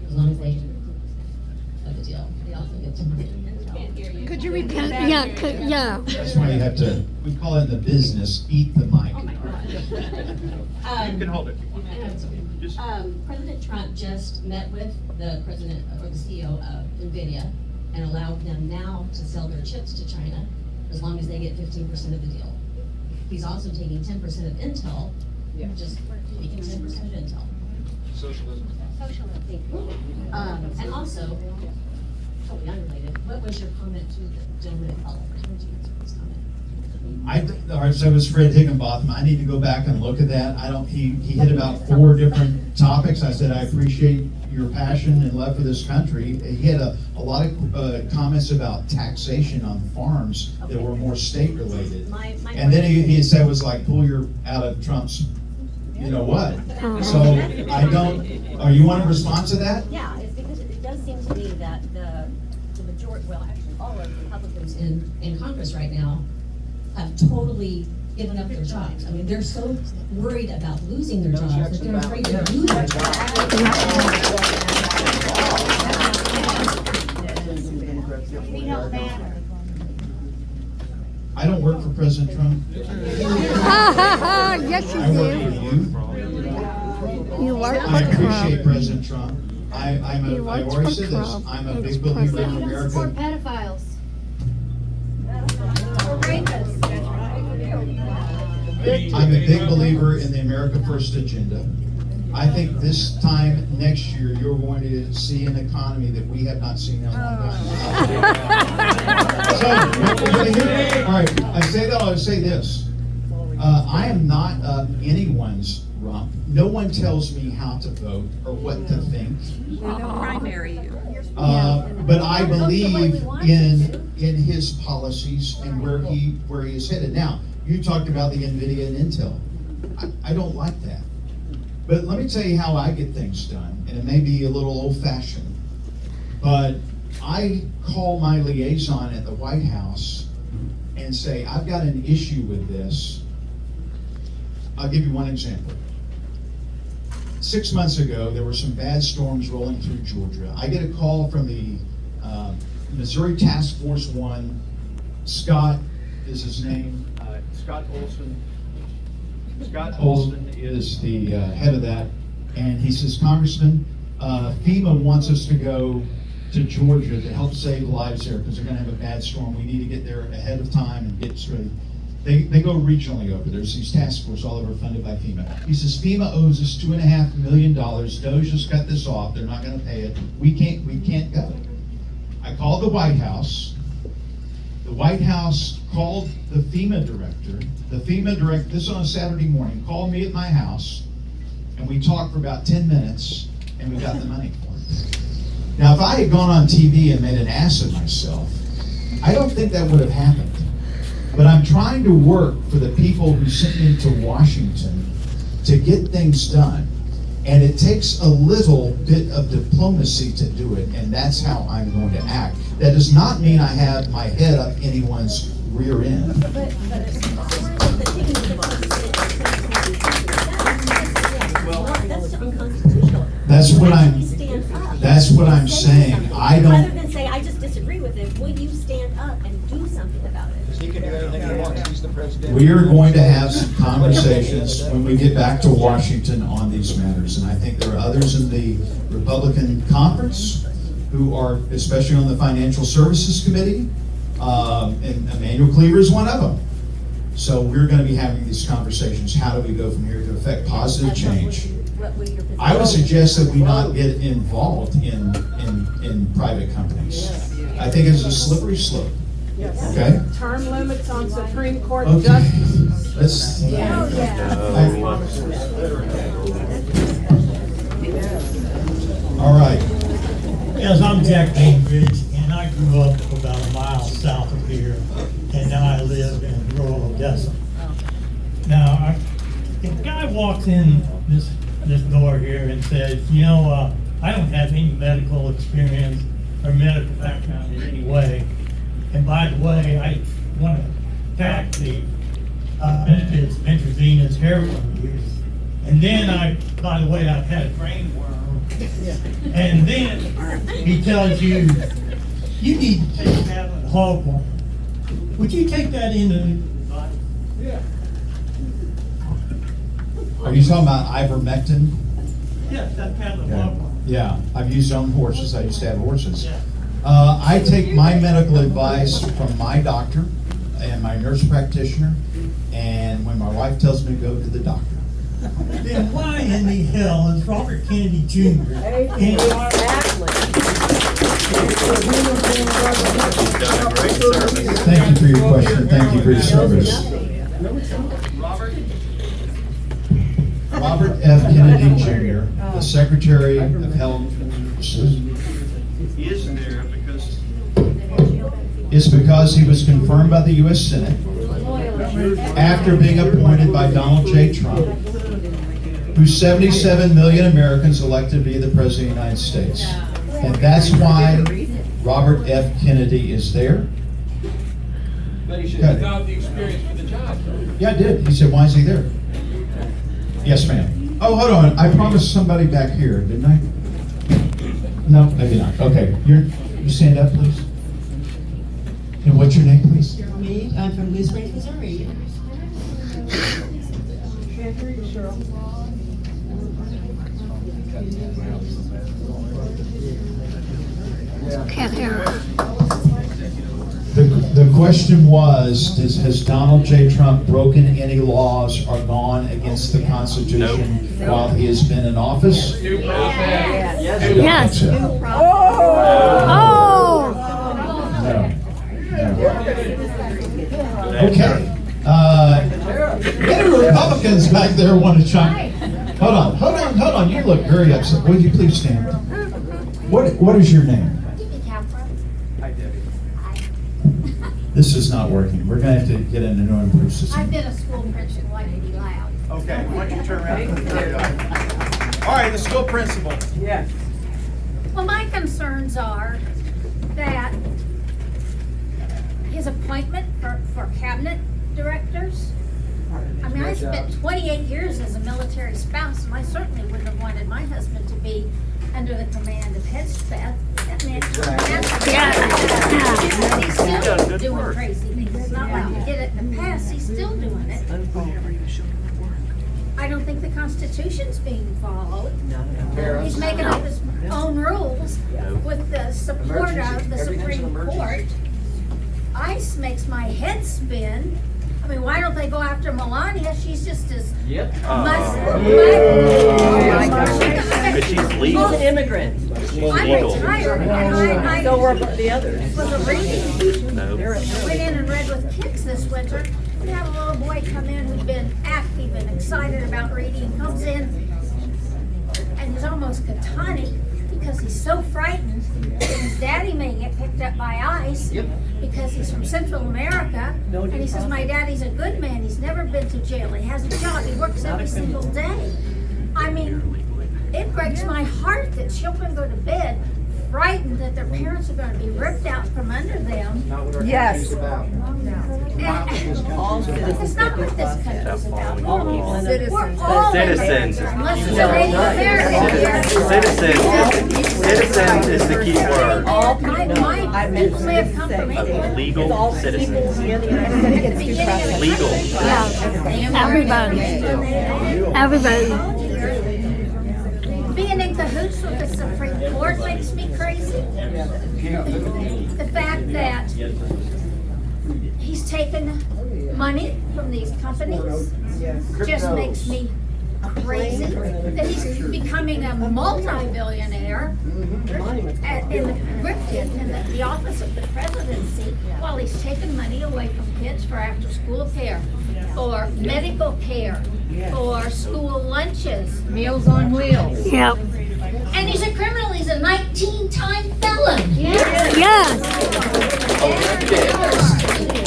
As long as they get 50% of the deal. They also get 10% intel. Could you repeat that? Yeah. That's why you have to, we call it in the business, eat the mic. Oh my God. You can hold it. President Trump just met with the president or the CEO of NVIDIA and allowed them now to sell their chips to China as long as they get 15% of the deal. He's also taking 10% of Intel, just taking 10% of Intel. Socialism. And also, totally unrelated, what was your comment to the gentleman at Alford? How did you answer his comment? All right, so it was Fred Higginbotham. I need to go back and look at that. He hit about 4 different topics. I said, I appreciate your passion and love for this country. He had a lot of comments about taxation on farms that were more state related. And then he said it was like pull your out of Trump's you know what? So I don't, you want to respond to that? Yeah, it's because it does seem to me that the majority, well, actually, all of the Republicans in Congress right now have totally given up their jobs. I mean, they're so worried about losing their jobs that they're afraid to do their jobs. We don't matter. I don't work for President Trump. Yes, you I work do. for you. You work I for appreciate Trump. President Trump. I've He works already for said this, Trump. I'm a It's big believer in president. Support America. pedophiles. Or rapists, that's right. I'm a big believer in the America First agenda. I think this time next year, you're going to see an economy that we have not seen in a long time. So, all right, I say that, I'll say this. I am not anyone's rump. No one tells me how to vote or what to think. They'll primary you. But I believe in his policies and where he is headed. Now, you talked about the NVIDIA and Intel. I don't like that. But let me tell you how I get things done, and it may be a little old-fashioned, but I call my liaison at the White House and say, I've got an issue with this. I'll give you one example. 6 months ago, there were some bad storms rolling through Georgia. I get a call from the Missouri Task Force 1. Scott is his name. Scott Olson. Scott Olson is the head of that. And he says, Congressman, FEMA wants us to go to Georgia to help save lives there because they're going to have a bad storm. We need to get there ahead of time and get ready. They go regionally over. There's these task forces all over funded by FEMA. He says, FEMA owes us $2.5 million. DOJ just cut this off. They're not going to pay it. We can't go. I called the White House. The White House called the FEMA director. The FEMA director, this on a Saturday morning, called me at my house, and we talked for about 10 minutes, and we got the money for it. Now, if I had gone on TV and made an ass of myself, I don't think that would have happened. But I'm trying to work for the people who sent me to Washington to get things done. And it takes a little bit of diplomacy to do it, and that's how I'm going to act. That does not mean I have my head up anyone's rear end. That's what I'm saying. I don't. Rather than say, I just disagree with it, will you stand up and do something about it? He can do anything he wants, he's the president. We are going to have some conversations when we get back to Washington on these matters. And I think there are others in the Republican conference who are, especially on the Financial Services Committee, and Emmanuel Cleaver is one of them. So we're going to be having these conversations. How do we go from here to affect positive change? I would suggest that we not get involved in private companies. I think it's a slippery slope. Okay? Term limits on Supreme Court Okay. justices. Let's. All right. Yes, I'm Jack Bainbridge, and I grew up about a mile south of here, and now I live in rural Odessa. Now, if a guy walks in this door here and says, you know, I don't have any medical experience or medical background in any way, and by the way, I want to attack the benefits of intravenous heroin use, and then by the way, I've had a brain worm. And then he tells you, you need to take that on hog horn. Would you take that into advice? Yeah. Are you talking about ivermectin? Yes, that's kind of hog horn. Yeah, I've used it on horses. I used to have horses. I take my medical advice from my doctor and my nurse practitioner, and when my wife tells me to go to the doctor. Then why in the hell is Robert Kennedy Jr. in our... Thank you for your question. Thank you for your service. Robert F. Kennedy Jr., the Secretary of Health, is there because he was confirmed by the U.S. Senate after being appointed by Donald J. Trump who 77 million Americans elected to be the President of the United States. And that's why Robert F. Kennedy is there. But he should have got the experience for the job. Yeah, I did. He said, why is he there? Yes, ma'am. Oh, hold on. I promised somebody back here, didn't I? No, maybe not. Okay. You stand up, please. And what's your name, please? Me, I'm from Blue Springs, Missouri. Can't hear. The question was, has Donald J. Trump broken any laws or gone against the Constitution while he has been in office? Yes. No. Oh. Okay. Any Republicans back there want to chime? Hold on. You look very upset. Would you please stand? What is your name? This is not working. We're going to have to get in a new improved system. I've been a school principal, I can be loud. Okay, why don't you turn around? All right, the school principal. Yes. Well, my concerns are that his appointment for cabinet directors, I mean, I spent 28 years as a military spouse, and I certainly wouldn't have wanted my husband to be under the command of Hedgepeth. That man, he's still doing crazy things. It's not like he did it in the past, he's still doing it. I don't think the Constitution's being followed. He's making up his own rules with the support of the Supreme Court. ICE makes my head spin. I mean, why don't they go after Melania? She's just as But she's legal. She's an immigrant. I'm retired, and I So were the others. was a reading. Went in and read with kids this winter. We had a little boy come in who'd been active and excited about reading. Comes in, and he's almost catatonic because he's so frightened that his daddy may get picked up by ICE because he's from Central America. And he says, my daddy's a good man. He's never been to jail. He has a job. He works every single day. I mean, it breaks my heart that children go to bed frightened that their parents are going to be ripped out from under them. Yes. It's not what this country's about. We're all Citizens. Unless it's a Native American here. Citizens is the key word. My people may have come from England. Legal citizens. Legal. Everybody. Being in cahoots with the Supreme Court makes me crazy. The fact that he's taken money from these companies just makes me crazy. That he's becoming a multi-billionaire in the office of the presidency while he's taking money away from kids for after-school care, for medical care, for school lunches. Meals on Wheels. Yep. And he's a criminal. He's a 19-time felon. Yes.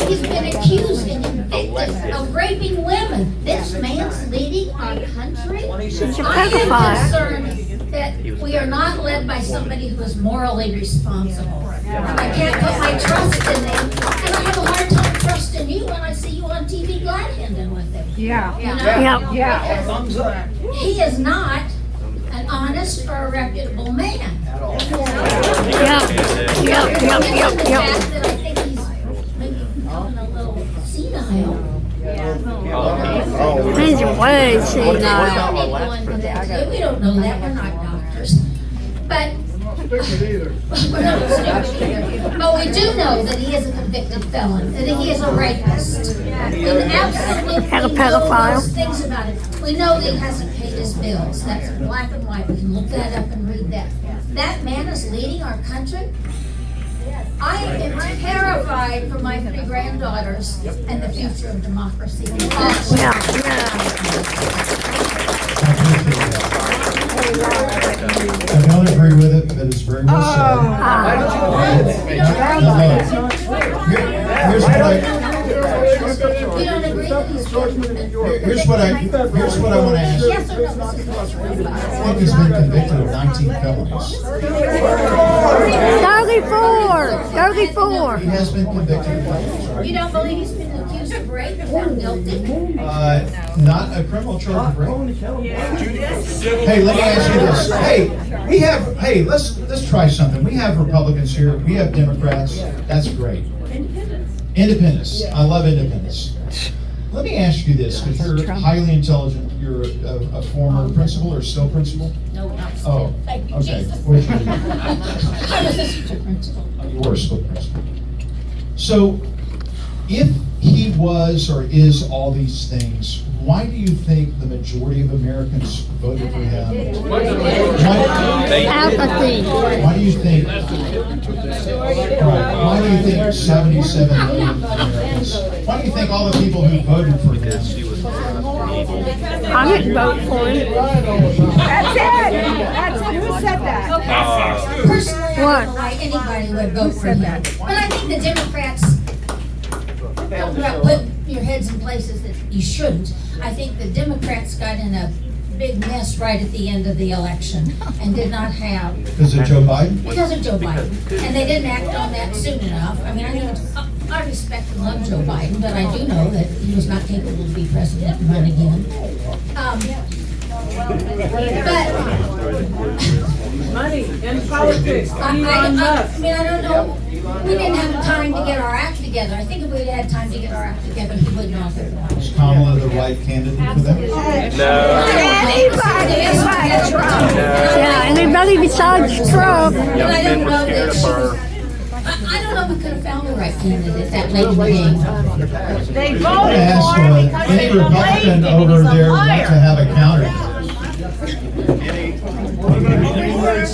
He's been accused and convicted of raping women. This man's leading our country. He's a I am pedophile. concerned that we are not led by somebody who is morally responsible. And I can't put my trust in them. And I have a hard time trusting you when I see you on TV glad-handing with him. Yeah. You know? Yeah. Thumbs up. He is not an honest or a reputable man. Yep. The fact that I think he's maybe going a little senile. He's way senile. We don't know that, we're not doctors. But we're not stupid either. But we do know that he is a convicted felon, that he is a rapist. We absolutely And a know pedophile. those things about him. We know that he hasn't paid his bills. That's in black and white. We can look that up and read that. That man is leading our country. I am terrified for my 3 granddaughters and the future of democracy. I don't agree with it, but it's very well said. Here's what You don't agree that he's Here's what I want to ask. Yes or no, this is what you're I think he's been convicted of 19 felonies. 34. He has been convicted of felonies, right? You don't believe he's been accused of rape and found guilty? Not a criminal charge of rape. Hey, let me ask you this. Let's try something. We have Republicans here, we have Democrats, that's great. Independents, I love independents. Let me ask you this, because you're highly intelligent, you're a former principal or still principal? No, not Oh, still. Thank you, okay. Jesus. Which one? I was assistant principal. You were a school principal. So, if he was or is all these things, why do you think the majority of Americans voted for him? Apathy. Why do you think? Why do you think 77 million Americans? Why do you think all the people who voted for him? I didn't vote for him. That's it. Who said that? Personally, What? I don't know why anybody would vote for him. But I think the Democrats don't put your heads in places that you shouldn't. I think the Democrats got in a big mess right at the end of the election and did not have. Because of Joe Biden? Because of Joe Biden. And they didn't act on that soon enough. I mean, I respect and love Joe Biden, but I do know that he was not capable to be president and run again. Money and politics. I mean, I don't know. We didn't have time to get our act together. I think if we'd had time to get our act together, he would not have. Is Kamala the right candidate for them? Yeah, anybody besides Trump. But I don't know that she was. I don't know if we could have found the right candidate that late in the game. They voted for him because any Republican over there want to have a counter.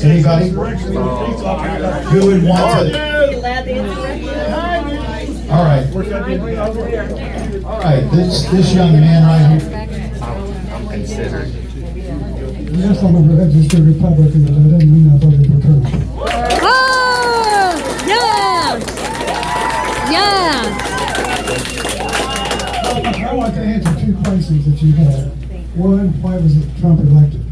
Anybody? Who would want to? All right. All right, this young man right here. I'm considered. Yes, I'm a registered Republican, but that doesn't mean I voted for Trump. Oh, yes. Yes. I want to answer two questions that you had. One, why was Trump elected?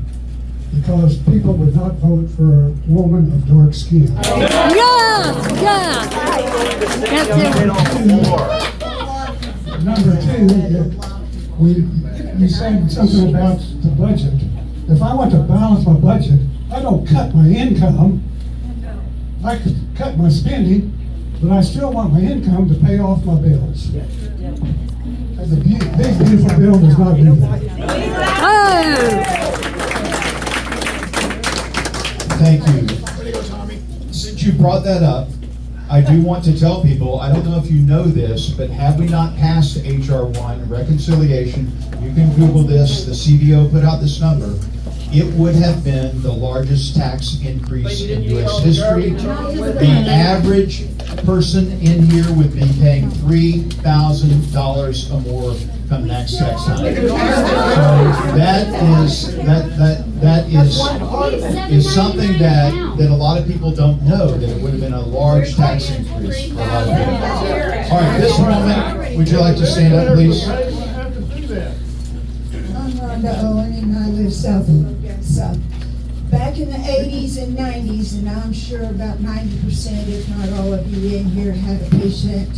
Because people would not vote for a woman of dark skin. Yes. Yes. That's it. Number two, you said something about the budget. If I want to balance my budget, I don't cut my income. I could cut my spending, but I still want my income to pay off my bills. And the big, beautiful bill does not do that. Thank you. Since you brought that up, I do want to tell people, I don't know if you know this, but had we not passed H.R. 1, reconciliation, you can Google this, the CBO put out this number, it would have been the largest tax increase in U.S. history. The average person in here would be paying $3,000 or more come next tax time. So that is something that a lot of people don't know, that it would have been a large tax increase for a lot of people. All right, this woman, would you like to stand up, please? I'm Rhonda Owen and I live south. Back in the 80s and 90s, and I'm sure about 90%, if not all of you in here, had a patient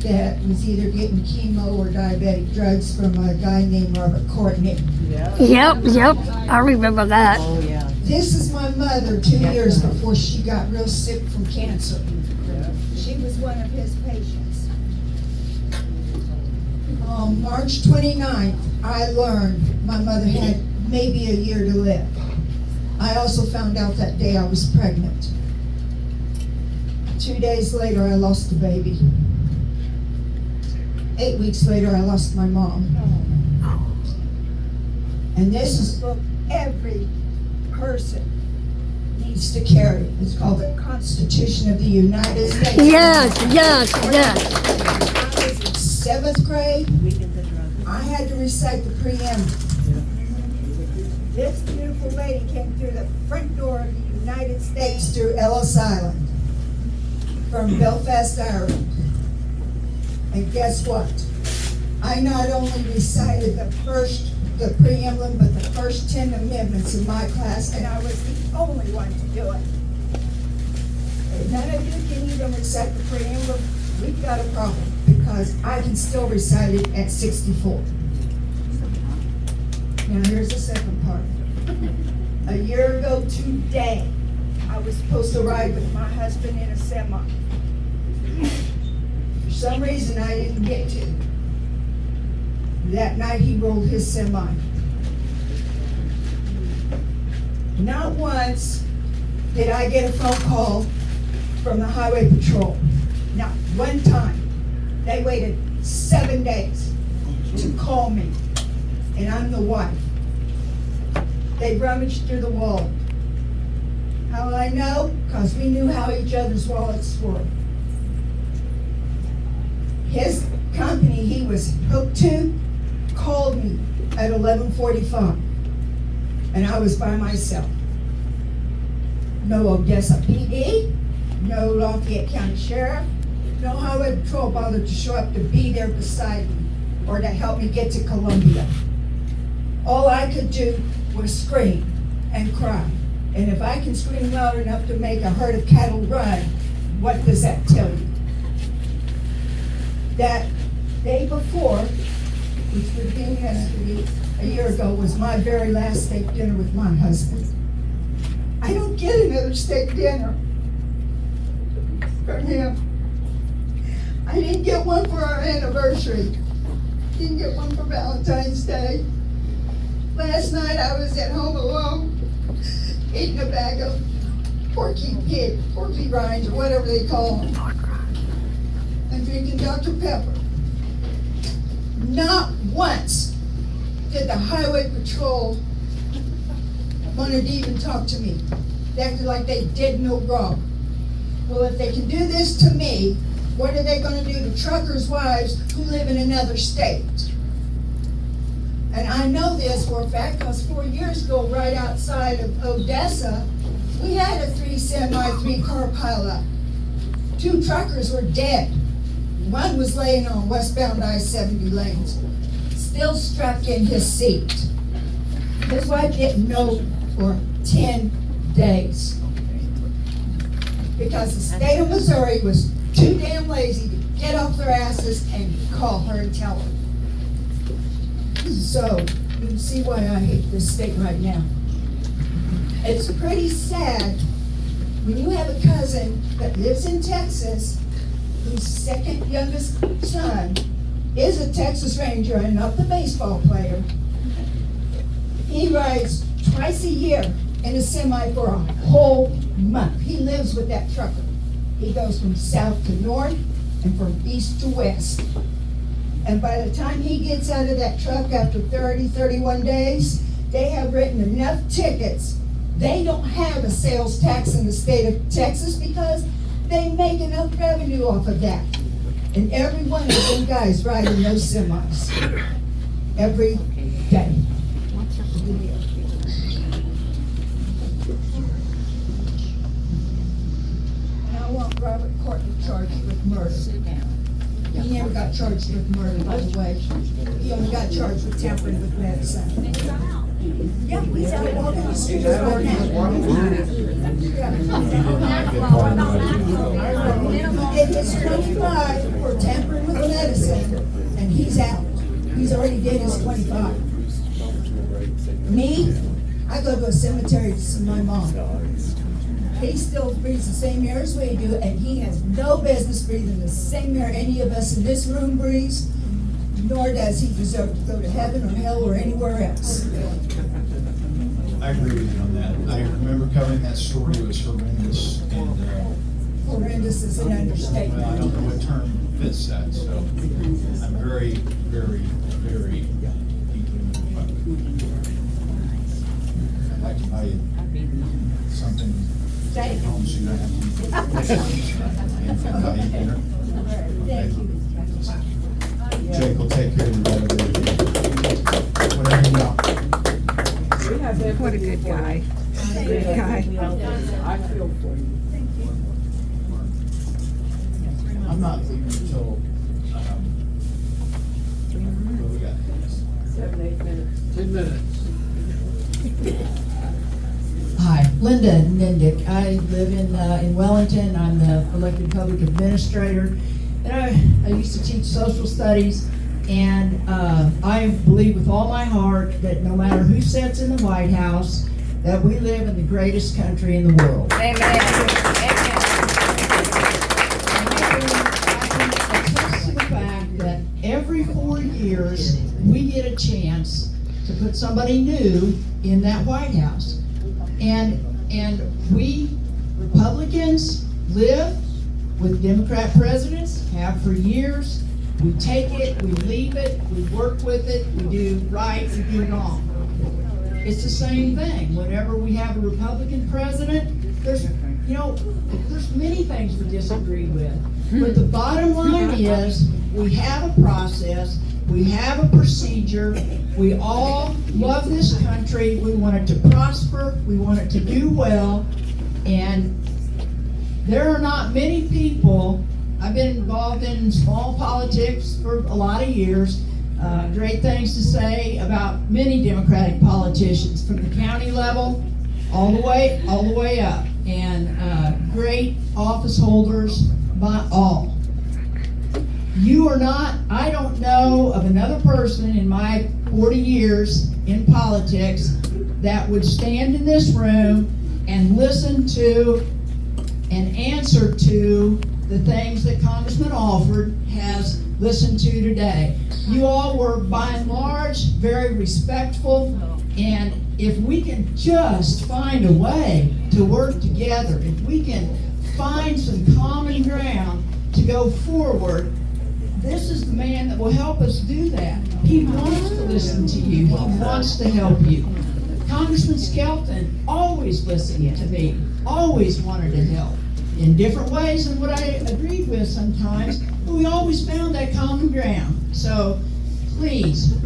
that was either getting chemo or diabetic drugs from a guy named Robert Courtney. Yep. I remember that. This is my mother 2 years before she got real sick from cancer. She was one of his patients. On March 29th, I learned my mother had maybe a year to live. I also found out that day I was pregnant. 2 days later, I lost the baby. 8 weeks later, I lost my mom. And this is a book every person needs to carry. It's called the Constitution of the United States. Yes. I was in 7th grade. I had to recite the preamble. This beautiful lady came through the front door of the United States through Ellis Island from Belfast, Ireland. And guess what? I not only recited the preamble, but the first 10 amendments in my class, and I was the only one to do it. If none of you can even recite the preamble, we've got a problem, because I can still recite it at 64. Now here's the second part. A year ago today, I was supposed to ride with my husband in a semi. For some reason, I didn't get to. That night, he rolled his semi. Not once did I get a phone call from the highway patrol. Not one time. They waited 7 days to call me, and I'm the wife. They rummaged through the wallet. How will I know? Because we knew how each other's wallets were. His company he was hooked to called me at 11:45, and I was by myself. No Odessa PD, no Lafayette County Sheriff, no Highway Patrol bothered to show up to be there beside me or to help me get to Columbia. All I could do was scream and cry. And if I can scream loud enough to make a herd of cattle run, what does that tell you? That day before, which would have been yesterday, a year ago, was my very last steak dinner with my husband. I don't get another steak dinner from him. I didn't get one for our anniversary. Didn't get one for Valentine's Day. Last night I was at home alone, eating a bag of porky rinds, or whatever they call them, and drinking Dr. Pepper. Not once did the highway patrol want to even talk to me. They acted like they did no wrong. Well, if they can do this to me, what are they going to do to truckers' wives who live in another state? And I know this for a fact because 4 years ago, right outside of Odessa, we had a 3-car pileup. 2 truckers were dead. One was laying on westbound I-70 lanes, still strapped in his seat. His wife didn't know for 10 days. Because the state of Missouri was too damn lazy to get off their asses and call her and tell her. So, you can see why I hate this state right now. It's pretty sad when you have a cousin that lives in Texas, whose second youngest son is a Texas Ranger and not the baseball player. He rides twice a year in a semi for a whole month. He lives with that trucker. He goes from south to north and from east to west. And by the time he gets out of that truck after 30, 31 days, they have written enough tickets. They don't have a sales tax in the state of Texas because they make enough revenue off of that. And every one of them guys riding those semis every day. And I want Robert Courtney charged with murder. He never got charged with murder, by the way. He only got charged with tampering with medicine. Yeah, he's out walking the streets right now. He did his 25 for tampering with medicine, and he's out. He's already did his 25. Me, I go to a cemetery to see my mom. He still breathes the same air as we do, and he has no business breathing the same air any of us in this room breathes, nor does he deserve to go to heaven or hell or anywhere else. I agree with you on that. I remember covering that story. It was horrendous. And, horrendous is an understatement. Well, I don't know what term fits that, so I'm very, very, very deeply moved. I'd like to buy you something at home so you don't have to eat dinner. Thank you. Jake will take care of you right away. Whatever you want. What a good guy. Good guy. I feel for you. I'm not leaving until 10 minutes. Hi, Linda Nindick. I live in Wellington. I'm the elected public administrator. And I used to teach social studies, and I believe with all my heart that no matter who sits in the White House, that we live in the greatest country in the world. Amen. I can attest to the fact that every 4 years, we get a chance to put somebody new in that White House. And we Republicans live with Democrat presidents, have for years. We take it, we leave it, we work with it, we do right, we do wrong. It's the same thing. Whenever we have a Republican president, there's many things we disagree with. But the bottom line is, we have a process, we have a procedure, we all love this country, we want it to prosper, we want it to do well, and there are not many people. I've been involved in small politics for a lot of years. Great things to say about many Democratic politicians from the county level all the way up, and great office holders by all. You are not, I don't know of another person in my 40 years in politics that would stand in this room and listen to and answer to the things that Congressman Alford has listened to today. You all were, by and large, very respectful, and if we can just find a way to work together, if we can find some common ground to go forward, this is the man that will help us do that. He wants to listen to you. He wants to help you. Congressman Skelton always listened to me, always wanted to help. In different ways than what I agreed with sometimes, but we always found that common ground. So please,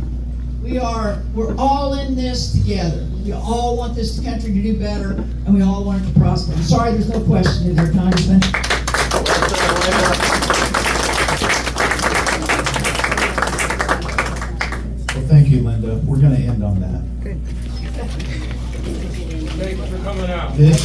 we're all in this together. We all want this country to do better, and we all want it to prosper. I'm sorry there's no question in there, Congressman. Well, thank you, Linda. We're going to end on that. Thanks for coming out. This